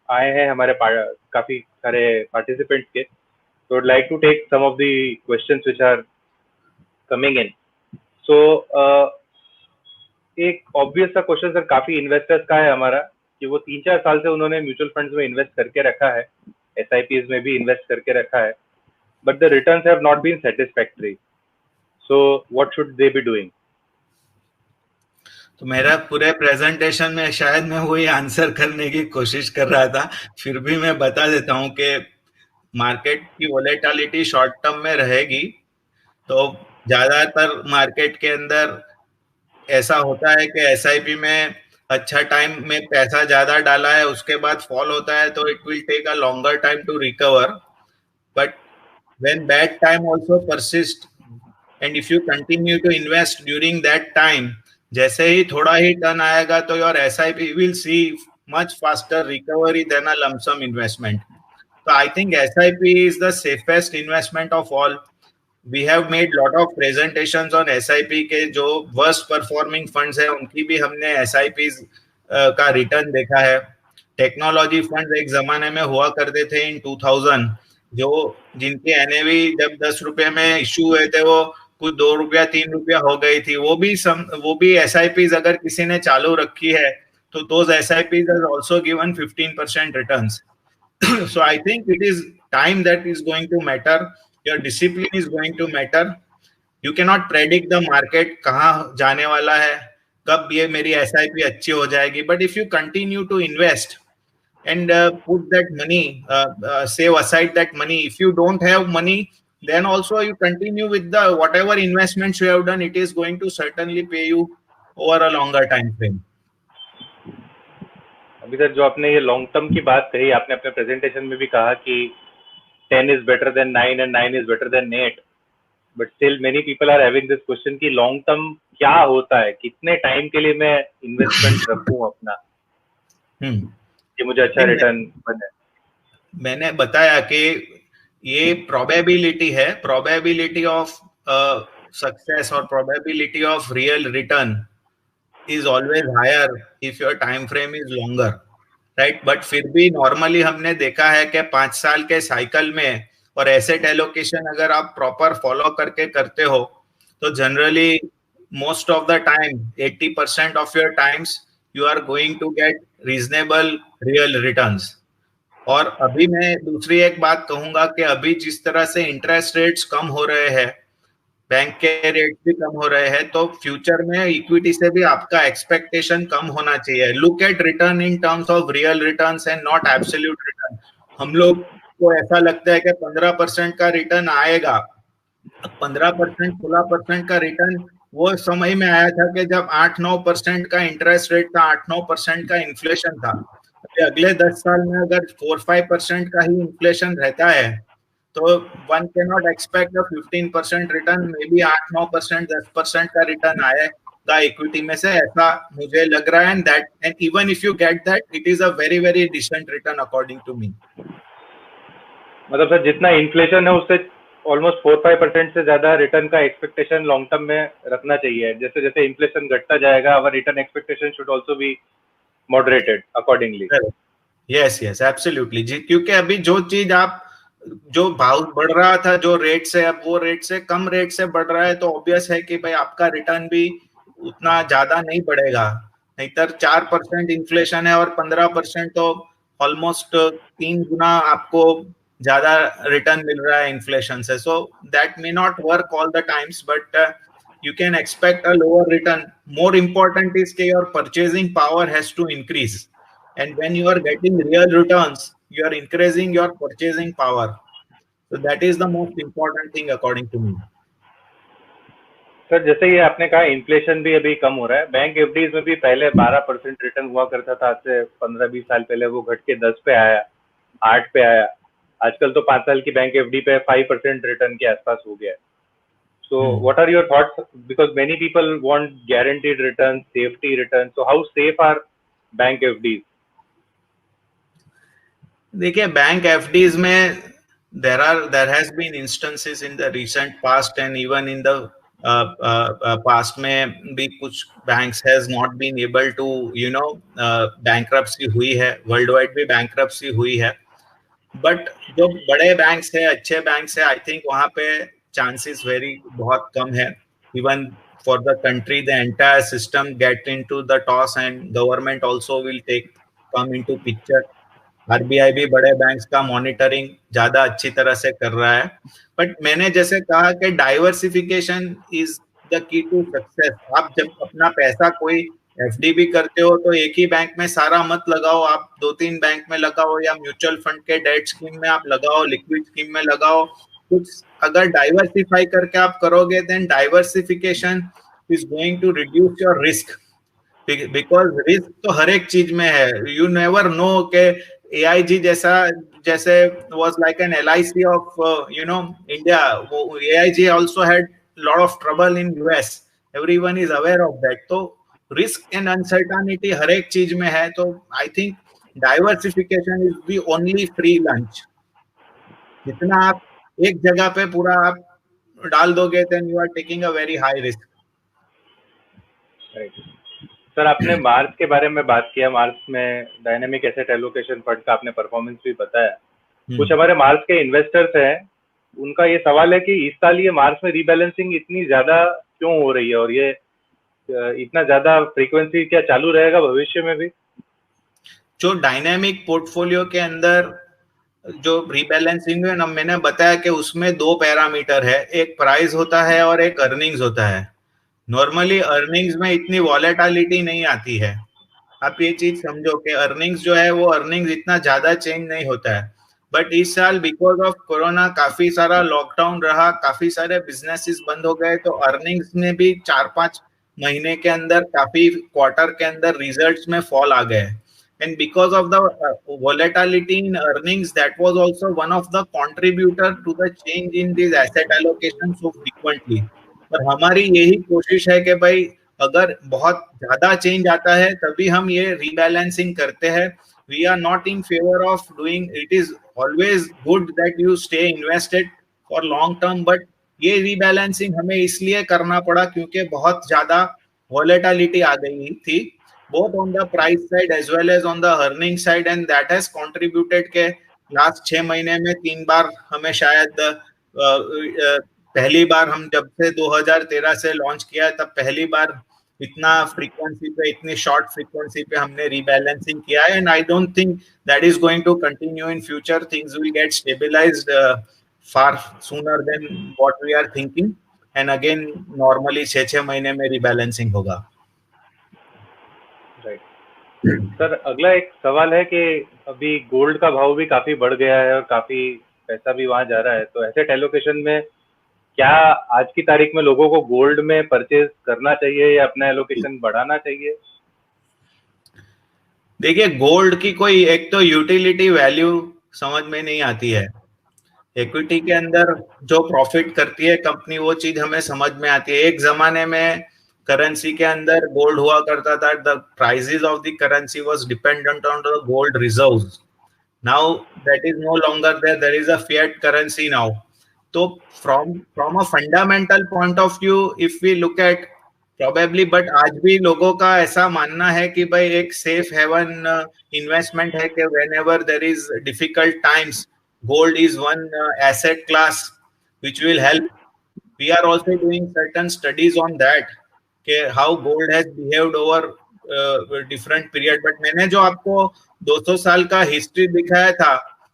A: आए हैं हमारे काफी सारे participants के. So I'd like to take some of the questions which are coming in. So एक ऑब्वियस सा क्वेश्चन सर काफी इन्वेस्टर्स का है हमारा, कि वो 3-4 साल से उन्होंने म्यूचुअल फंड्स में इन्वेस्ट करके रखा है, SIPs में भी इन्वेस्ट करके रखा है, but the returns have not been satisfactory. So what should they be doing?
B: तो मेरा पूरे प्रेजेंटेशन में शायद मैं वही आंसर करने की कोशिश कर रहा था, फिर भी मैं बता देता हूं कि मार्केट की वोलेटिलिटी शॉर्ट टर्म में रहेगी. तो ज्यादातर मार्केट के अंदर ऐसा होता है कि SIP में अच्छा टाइम में पैसा ज्यादा डाला है, उसके बाद फॉल होता है, तो it will take a longer time to recover. But when bad time also persist and if you continue to invest during that time, जैसे ही थोड़ा ही टर्न आएगा तो your SIP will see much faster recovery than a lump sum investment. So I think SIP is the safest investment of all. We have made lot of presentations on SIP के जो worst performing funds है उनकी भी हमने SIPs का return देखा है. Technology fund एक जमाने में हुआ करते थे इन 2000, जो जिनके NAV जब 10 रुपए में इश्यू हुए थे वो कुछ 2 रुपया 3 रुपया हो गई थी. वो भी SIPs अगर किसी ने चालू रखी है तो those SIPs has also given 15% returns. So I think it is time that is going to matter. Your discipline is going to matter. You cannot predict the market कहाँ जाने वाला है, कब ये मेरी SIP अच्छी हो जाएगी. But if you continue to invest and put that money, save aside that money. If you don't have money, then also you continue with the whatever investments you have done. It is going to certainly pay you over a longer time frame.
A: अभी तक जो आपने ये long term की बात कही, आपने अपने प्रेजेंटेशन में भी कहा कि 10 is better than 9 and 9 is better than 8, but still many people are having this question कि लॉन्ग टर्म क्या होता है, कितने टाइम के लिए मैं इन्वेस्टमेंट रखूं अपना कि मुझे अच्छा रिटर्न बने.
B: मैंने बताया कि ये प्रोबेबिलिटी है, प्रोबेबिलिटी ऑफ सक्सेस और probability of real return is always higher if your time frame is longer, right? But फिर भी normally हमने देखा है कि 5 साल के साइकिल में और एसेट एलोकेशन अगर आप प्रॉपर फॉलो करके करते हो तो generally most of the time 80% of your times you are going to get reasonable real returns. और अभी मैं दूसरी एक बात कहूंगा कि अभी जिस तरह से इंटरेस्ट रेट्स कम हो रहे हैं, बैंक के रेट भी कम हो रहे हैं, तो फ्यूचर में इक्विटी से भी आपका एक्सपेक्टेशन कम होना चाहिए. Look at return in terms of real returns and not absolute return. हम लोग आपको ऐसा लगता है कि 15% का रिटर्न आएगा, 15% 16% का रिटर्न वो समय में आया था कि जब 8-9% का इंटरेस्ट रेट था, 8-9% का इन्फ्लेशन था। अगले 10 साल में अगर 4-5% का ही इन्फ्लेशन रहता है तो one can not expect a 15% return, may be 8-9% 10% का रिटर्न आएगा इक्विटी में से, ऐसा मुझे लग रहा है। And even if you get that, it is a very very decent return according to me.
A: मतलब सर जितना इन्फ्लेशन है उससे ऑलमोस्ट 4-5% से ज्यादा रिटर्न का एक्सपेक्टेशन लॉन्ग टर्म में रखना चाहिए। जैसे जैसे इन्फ्लेशन घटता जाएगा, our return expectation should also be moderated accordingly.
B: Yes yes absolutely जी, क्योंकि अभी जो चीज आप, जो भाव बढ़ रहा था जो रेट से, अब वो रेट से कम रेट से बढ़ रहा है, तो ऑब्वियस है कि भाई आपका रिटर्न भी उतना ज्यादा नहीं बढ़ेगा। नहींतर 4% इन्फ्लेशन है और 15% तो ऑलमोस्ट 3 गुना आपको ज्यादा रिटर्न मिल रहा है इन्फ्लेशन से। So that may not work all the times, but you can expect a lower return. More important is that your purchasing power has to increase, and when you are getting real returns, you are increasing your purchasing power. So that is the most important thing according to me.
A: Sir जैसे ये आपने कहा inflation भी अभी कम हो रहा है, bank FDs में भी पहले 12% रिटर्न हुआ करता था, आज से 15-20 साल पहले वो घट के 10 पे आया, 8 पे आया। आजकल तो 5 साल की बैंक एफडी पे 5% रिटर्न के आसपास हो गया है। So what are your thoughts? Because many people want guaranteed returns, safety returns. So how safe are bank FDs?
B: देखिए बैंक एफडीज में there has been instances in the recent past and even in the past में भी कुछ banks has not been able to bankruptcy हुई है, world wide भी bankruptcy हुई है। बट जो बड़े बैंक्स है, अच्छे बैंक्स है, आई थिंक वहां पे चांसेस बहुत कम है। Even for the country the entire system get into the toss and government also will come into picture. RBI भी बड़े बैंक्स का मॉनिटरिंग ज्यादा अच्छी तरह से कर रहा है। बट मैंने जैसे कहा कि diversification is the key to success. आप जब अपना पैसा कोई एफडी भी करते हो तो एक ही बैंक में सारा मत लगाओ, आप 2-3 बैंक में लगाओ, या म्यूचुअल फंड के डेट स्कीम में आप लगाओ, लिक्विड स्कीम में लगाओ। कुछ अगर डाइवर्सिफाई करके आप करोगे, then diversification is going to reduce your risk, because risk तो हर एक चीज में है। यू नेवर नो के AIG जैसे was like an LIC of India. AIG also had lot of trouble in US. Everyone is aware of that. तो risk and uncertainty हर एक चीज में है। तो I think diversification is the only free lunch. जितना आप एक जगह पे पूरा आप डाल दोगे, then you are taking a very high risk.
A: Sir आपने मार्च के बारे में बात किया, मार्च में डायनेमिक एसेट एलोकेशन फंड का आपने परफॉर्मेंस भी बताया। कुछ हमारे मार्च के इन्वेस्टर्स हैं, उनका ये सवाल है कि इस साल ये मार्च में रीबैलेंसिंग इतनी ज्यादा क्यों हो रही है, और ये इतना ज्यादा फ्रीक्वेंसी क्या चालू रहेगा भविष्य में भी?
B: जो डायनेमिक पोर्टफोलियो के अंदर जो रीबैलेंसिंग है ना, मैंने बताया कि उसमें 2 पैरामीटर है, एक प्राइस होता है और एक अर्निंग्स होता है। नॉर्मली अर्निंग्स में इतनी वॉलेटिलिटी नहीं आती है। आप ये चीज समझो कि अर्निंग्स जो है वो अर्निंग्स इतना ज्यादा चेंज नहीं होता है। बट इस साल बिकॉज ऑफ कोरोना काफी सारा लॉकडाउन रहा, काफी सारे बिजनेसेस बंद हो गए, तो अर्निंग्स में भी 4-5 महीने के अंदर, काफी क्वार्टर के अंदर रिजल्ट्स में फॉल आ गए। And because of the volatility in earnings, that was also one of the contributor to the change in these asset allocation so frequently. पर हमारी यही कोशिश है कि भाई अगर बहुत ज्यादा चेंज आता है तभी हम ये रीबैलेंसिंग करते हैं। We are not in favour of doing, it is always good that you stay invested for long term, but ये रीबैलेंसिंग हमें इसलिए करना पड़ा क्योंकि बहुत ज्यादा वॉलेटिलिटी आ गई थी, both on the price side as well as on the earning side, and that has contributed के लास्ट 6 महीने में 3 बार हमें शायद पहली बार हम जब से 2013 से लॉन्च किया तब पहली बार इतना फ्रीक्वेंसी पे, इतनी शॉर्ट फ्रीक्वेंसी पे हमने रीबैलेंसिंग किया है। And I don't think that is going to continue in future. Things will get stabilised far sooner than what we are thinking, and again normally 6-6 महीने में रीबैलेंसिंग होगा।
A: सर अगला एक सवाल है कि अभी गोल्ड का भाव भी काफी बढ़ गया है और काफी पैसा भी वहां जा रहा है, तो एसेट एलोकेशन में क्या आज की तारीख में लोगों को गोल्ड में परचेज करना चाहिए या अपना एलोकेशन बढ़ाना चाहिए?
B: देखिए, गोल्ड की कोई एक तो यूटिलिटी वैल्यू समझ में नहीं आती है। इक्विटी के अंदर जो प्रॉफिट करती है कंपनी, वो चीज हमें समझ में आती है। एक जमाने में करेंसी के अंदर गोल्ड हुआ करता था, the prices of the currency was dependent on the gold reserves. Now that is no longer there, there is a fiat currency now. तो from a fundamental point of view, if we look at probably, but आज भी लोगों का ऐसा मानना है कि भाई एक सेफ हेवन इन्वेस्टमेंट है कि when ever there is difficult times, gold is one asset class which will help. We are also doing certain studies on that, कि how gold has behaved over different period. But मैंने जो आपको 200 साल का history दिखाया था,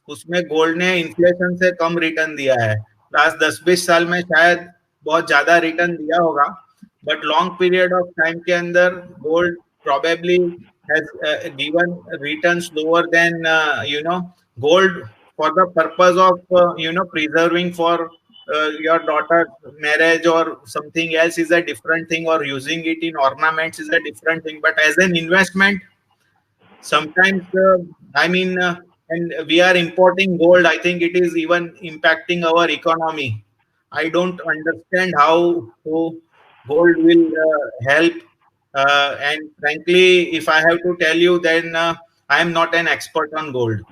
B: उसमें gold ने इन्फ्लेशन से कम रिटर्न दिया है। लास्ट 10-20 साल में शायद बहुत ज्यादा रिटर्न दिया होगा, but long period of time के अंदर gold probably has given returns lower than gold, for the purpose of preserving for your daughter's marriage or something else is a different thing, or using it in ornaments is a different thing. But as an investment, sometimes I mean, and we are importing gold, I think it is even impacting our economy. I don't understand how gold will help, and frankly, if I have to tell you, then I am not an expert on gold.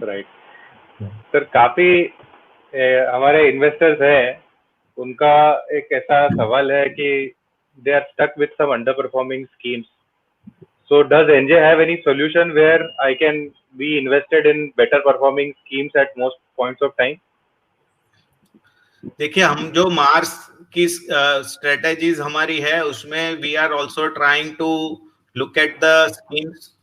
A: Right sir, काफी हमारे investors हैं, उनका एक ऐसा सवाल है कि they are stuck with some underperforming schemes. So does NJ have any solution where I can be invested in better performing schemes at most points of time?
B: देखिए, हम जो मार्स की स्ट्रेटेजीज हमारी है, उसमें we are also trying to look at the schemes,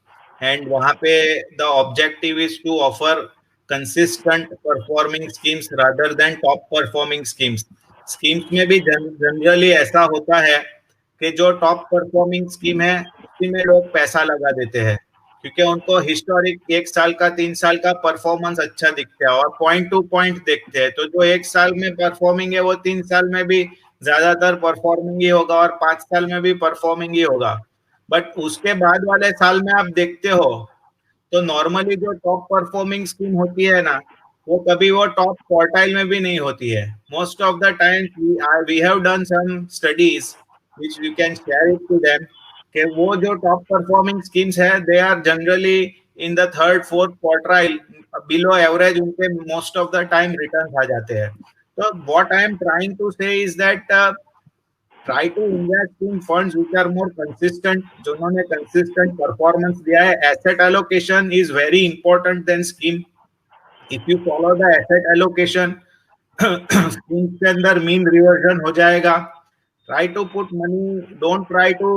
B: and वहां पे the objective is to offer consistent performing schemes rather than top performing schemes. Schemes में भी जनरली ऐसा होता है कि जो टॉप परफॉर्मिंग स्कीम है उसी में लोग पैसा लगा देते हैं, क्योंकि उनको हिस्टोरिक 1 साल का 3 साल का परफॉर्मेंस अच्छा दिखता है और पॉइंट टू पॉइंट देखते हैं. तो जो 1 साल में परफॉर्मिंग है वो 3 साल में भी ज्यादातर परफॉर्मिंग ही होगा और 5 साल में भी परफॉर्मिंग ही होगा. बट उसके बाद वाले साल में आप देखते हो तो नॉर्मली जो टॉप परफॉर्मिंग स्कीम होती है ना, वो कभी वो टॉप क्वार्टाइल में भी नहीं होती है. Most of the time we have done some studies which we can share it to them, कि वो जो टॉप परफॉर्मिंग स्कीम्स है, they are generally in the third fourth quartile, below average उनके most of the time return आ जाते हैं. तो what I am trying to say is that try to invest in funds which are more consistent, जिन्होंने consistent performance दिया है. Asset allocation is very important than scheme. If you follow the asset allocation, scheme के अंदर mean reversion हो जाएगा. Try to put money, don't try to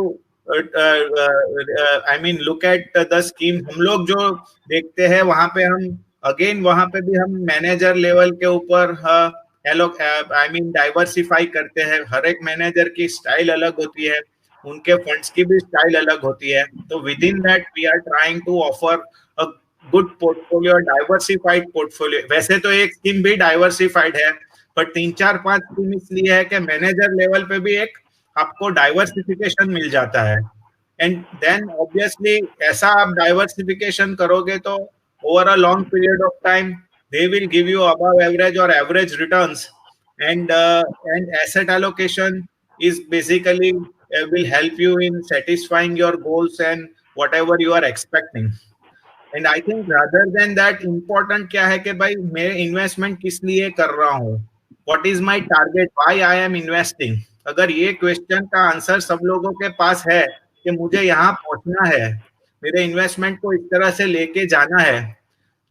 B: I mean look at the scheme. हम लोग जो देखते हैं वहां पे हम अगेन वहां पे भी हम मैनेजर लेवल के ऊपर आई मीन डाइवर्सिफाई करते हैं. हर एक मैनेजर की स्टाइल अलग होती है, उनके फंड्स की भी स्टाइल अलग होती है. तो within that we are trying to offer a good portfolio, diversified portfolio. वैसे तो एक स्कीम भी डाइवर्सिफाइड है, पर 3-4-5 स्कीम इसलिए है कि मैनेजर लेवल पे भी एक आपको डाइवर्सिफिकेशन मिल जाता है. एंड देन ऑब्वियसली ऐसा आप डाइवर्सिफिकेशन करोगे तो over a long period of time they will give you above average or average returns, and asset allocation is basically will help you in satisfying your goals and whatever you are expecting. And I think rather than that, important क्या है कि भाई मैं investment किस लिए कर रहा हूँ, what is my target, why I am investing. अगर ये क्वेश्चन का आंसर सब लोगों के पास है कि मुझे यहाँ पहुंचना है, मेरे इन्वेस्टमेंट को इस तरह से लेके जाना है,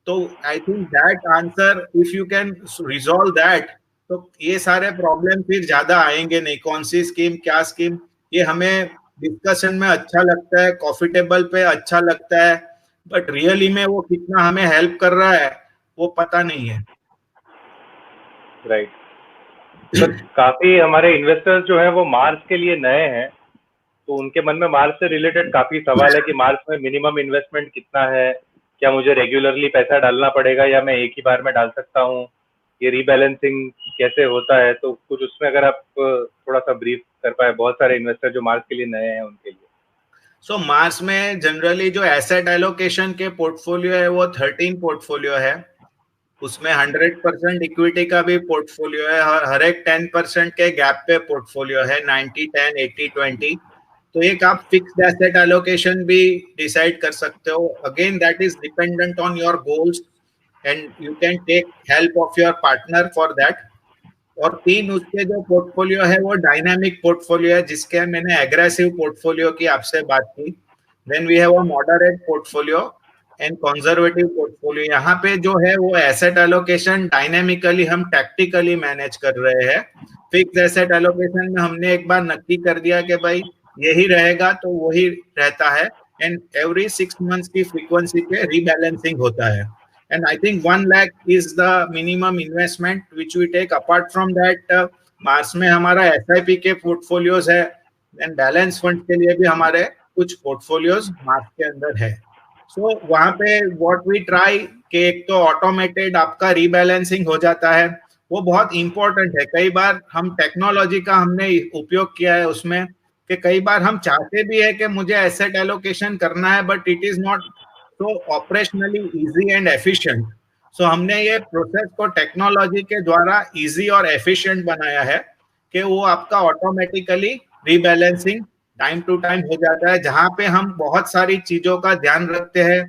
B: तो I think that answer if you can resolve that, तो ये सारे प्रॉब्लम फिर ज्यादा आएंगे नहीं. कौन सी स्कीम, क्या स्कीम, ये हमें डिस्कशन में अच्छा लगता है, कॉफी टेबल पे अच्छा लगता है, बट रियली में वो कितना हमें हेल्प कर रहा है वो पता नहीं है.
A: राइट सर, काफी हमारे इन्वेस्टर्स जो हैं वो मार्स के लिए नए हैं, तो उनके मन में मार्स से रिलेटेड काफी सवाल है कि मार्स में मिनिमम इन्वेस्टमेंट कितना है, क्या मुझे रेगुलरली पैसा डालना पड़ेगा या मैं एक ही बार में डाल सकता हूँ, ये रीबैलेंसिंग कैसे होता है, तो कुछ उसमें अगर आप थोड़ा सा ब्रीफ कर पाए, बहुत सारे इन्वेस्टर जो मार्स के लिए नए हैं उनके लिए।
B: सो मार्स में जनरली जो एसेट एलोकेशन के पोर्टफोलियो है वो 13 पोर्टफोलियो है, उसमें 100% इक्विटी का भी पोर्टफोलियो है, हर एक 10% के गैप पे पोर्टफोलियो है, 90-10, 80-20। तो एक आप फिक्स्ड एसेट एलोकेशन भी डिसाइड कर सकते हो, again that is dependent on your goals and you can take help of your partner for that. और 3 उसके जो पोर्टफोलियो है वो डायनामिक पोर्टफोलियो है, जिसके मैंने एग्रेसिव पोर्टफोलियो की आपसे बात की। Then we have a moderate portfolio and conservative portfolio. यहाँ पे जो है वो एसेट एलोकेशन डायनेमिकली हम टैक्टिकली मैनेज कर रहे हैं। फिक्स एसेट एलोकेशन में हमने एक बार नक्की कर दिया कि भाई यही रहेगा तो वही रहता है, एंड एवरी 6 मंथ्स की फ्रीक्वेंसी पे रीबैलेंसिंग होता है। And I think 1 lakh is the minimum investment which we take. Apart from that, Mars में हमारा SIP के पोर्टफोलियोज है, एंड बैलेंस फंड के लिए भी हमारे कुछ पोर्टफोलियोज मार्स के अंदर है। सो वहां पे व्हाट वी ट्राई कि एक तो ऑटोमेटेड आपका रीबैलेंसिंग हो जाता है, वो बहुत इंपॉर्टेंट है। कई बार हम टेक्नोलॉजी का हमने उपयोग किया है उसमें कि कई बार हम चाहते भी है कि मुझे एसेट एलोकेशन करना है, बट इट इज नॉट तो ऑपरेशनली इजी एंड एफिशिएंट। सो हमने ये प्रोसेस को टेक्नोलॉजी के द्वारा इजी और एफिशिएंट बनाया है कि वो आपका automatically rebalancing time to time हो जाता है, जहां पे हम बहुत सारी चीजों का ध्यान रखते हैं,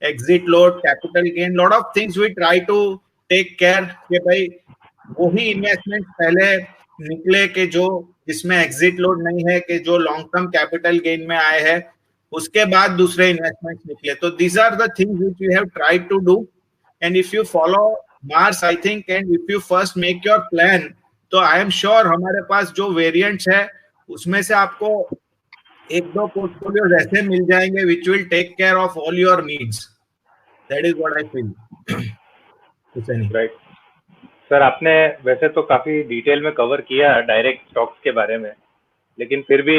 B: exit load, capital gain, lot of things we try to take care कि भाई वही इन्वेस्टमेंट पहले निकले कि जो जिसमें एग्जिट लोड नहीं है, कि जो लॉन्ग टर्म कैपिटल गेन में आए हैं, उसके बाद दूसरे इन्वेस्टमेंट्स निकले। तो these are the things which we have tried to do, and if you follow Mars I think, and if you first make your plan, तो आई एम श्योर हमारे पास जो वेरिएंट्स है उसमें से आपको 1-2 पोर्टफोलियोज ऐसे मिल जाएंगे which will take care of all your needs. That is what I feel.
A: Right sir, आपने वैसे तो काफी डिटेल में कवर किया डायरेक्ट स्टॉक्स के बारे में, लेकिन फिर भी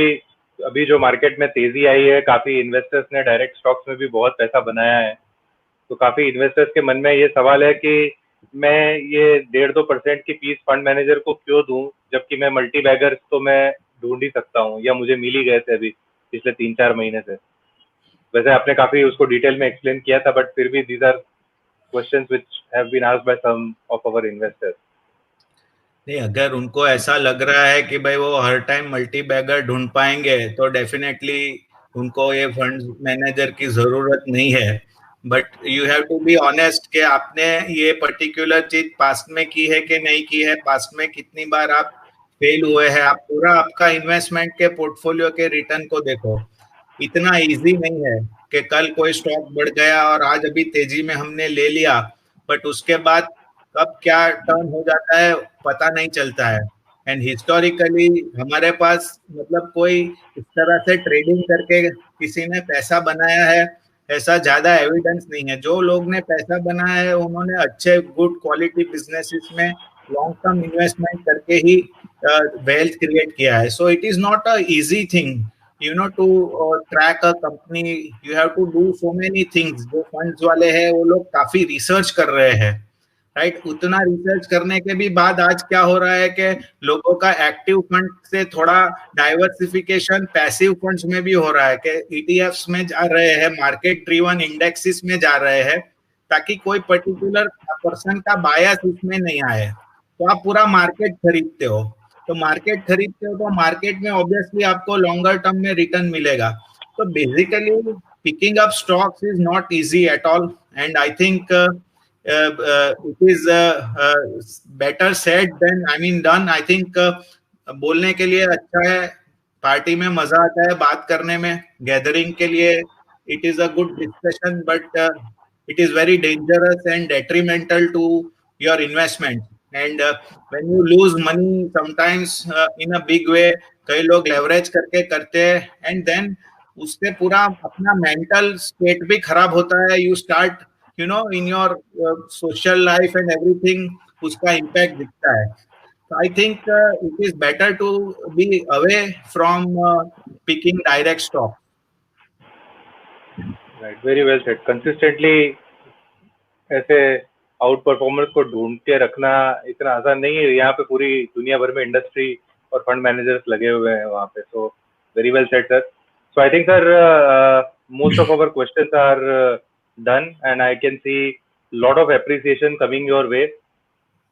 A: अभी जो मार्केट में तेजी आई है, काफी इन्वेस्टर्स ने डायरेक्ट स्टॉक्स में भी बहुत पैसा बनाया है, तो काफी इन्वेस्टर्स के मन में ये सवाल है कि मैं ये 1.5-2% की फीस फंड मैनेजर को क्यों दूं, जबकि मैं मल्टी बैगर्स तो मैं ढूंढ ही सकता हूं या मुझे मिल ही गए थे अभी पिछले 3-4 महीने से। वैसे आपने काफी उसको डिटेल में एक्सप्लेन किया था, बट फिर भी these are questions which have been asked by some of our investors.
B: नहीं, अगर उनको ऐसा लग रहा है कि भाई वो हर टाइम मल्टी बैगर ढूंढ पाएंगे तो डेफिनेटली उनको ये फंड मैनेजर की जरूरत नहीं है। But you have to be honest कि आपने ये पर्टिकुलर चीज पास्ट में की है कि नहीं की है, पास्ट में कितनी बार आप फेल हुए हैं। आप पूरा आपका इन्वेस्टमेंट के पोर्टफोलियो के रिटर्न को देखो। इतना इजी नहीं है कि कल कोई स्टॉक बढ़ गया और आज अभी तेजी में हमने ले लिया, बट उसके बाद कब क्या टर्न हो जाता है पता नहीं चलता है। एंड हिस्टोरिकली हमारे पास मतलब कोई इस तरह से ट्रेडिंग करके किसी ने पैसा बनाया है ऐसा ज्यादा एविडेंस नहीं है। जो लोग ने पैसा बनाया है उन्होंने अच्छे गुड क्वालिटी बिजनेसेस में लॉन्ग टर्म इन्वेस्टमेंट करके ही वेल्थ क्रिएट किया है। So it is not a easy thing, you know, to track a company, you have to do so many things। जो फंड्स वाले हैं वो लोग काफी रिसर्च कर रहे हैं, राइट। उतना रिसर्च करने के भी बाद आज क्या हो रहा है कि लोगों का एक्टिव फंड से थोड़ा डाइवर्सिफिकेशन पैसिव फंड्स में भी हो रहा है कि ईटीएफ्स में जा रहे हैं, मार्केट ड्रिवन इंडेक्सेस में जा रहे हैं, ताकि कोई पर्टिकुलर पर्सन का बायस उसमें नहीं आए। तो आप पूरा मार्केट खरीदते हो, तो मार्केट खरीदते हो तो मार्केट में ऑब्वियसली आपको लॉन्गर टर्म में रिटर्न मिलेगा। तो basically picking up stocks is not easy at all, and I think it is better said than I mean done. I think बोलने के लिए अच्छा है, पार्टी में मजा आता है बात करने में, गैदरिंग के लिए it is a good discussion, but it is very dangerous and detrimental to your investment. And when you lose money sometimes in a big way, कई लोग लेवरेज करके करते हैं, एंड देन उससे पूरा अपना मेंटल स्टेट भी खराब होता है। You start you know in your social life and everything, उसका इम्पैक्ट दिखता है। I think it is better to be away from picking direct stock.
A: Right, very well said. Consistently ऐसे आउट परफॉर्मर्स को ढूंढ के रखना इतना आसान नहीं है. यहाँ पे पूरी दुनिया भर में इंडस्ट्री और फंड मैनेजर्स लगे हुए हैं वहाँ पे. So very well said sir. So I think sir most of our questions are done, and I can see lot of appreciation coming your way.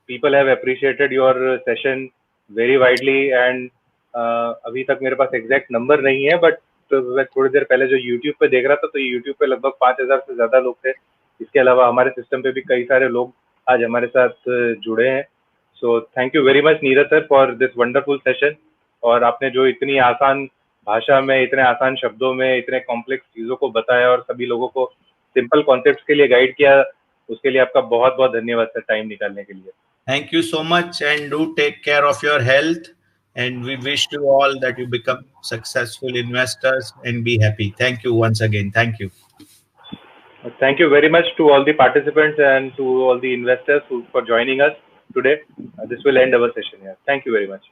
A: People have appreciated your session very widely, and अभी तक मेरे पास exact number नहीं है, but मैं थोड़ी देर पहले जो YouTube पे देख रहा था तो यूट्यूब पे लगभग 5,000 से ज्यादा लोग थे. इसके अलावा हमारे सिस्टम पे भी कई सारे लोग आज हमारे साथ जुड़े हैं. So thank you very much Neeraj sir for this wonderful session. और आपने जो इतनी आसान भाषा में, इतने आसान शब्दों में इतने कॉम्प्लेक्स चीज़ों को बताया और सभी लोगों को सिंपल कॉन्सेप्ट्स के लिए गाइड किया, उसके लिए आपका बहुत बहुत धन्यवाद सर टाइम निकालने के लिए.
B: Thank you so much, and do take care of your health. And we wish you all that you become successful investors and be happy. Thank you once again. Thank you.
A: Thank you very much to all the participants and to all the investors for joining us today. This will end our session here. Thank you very much.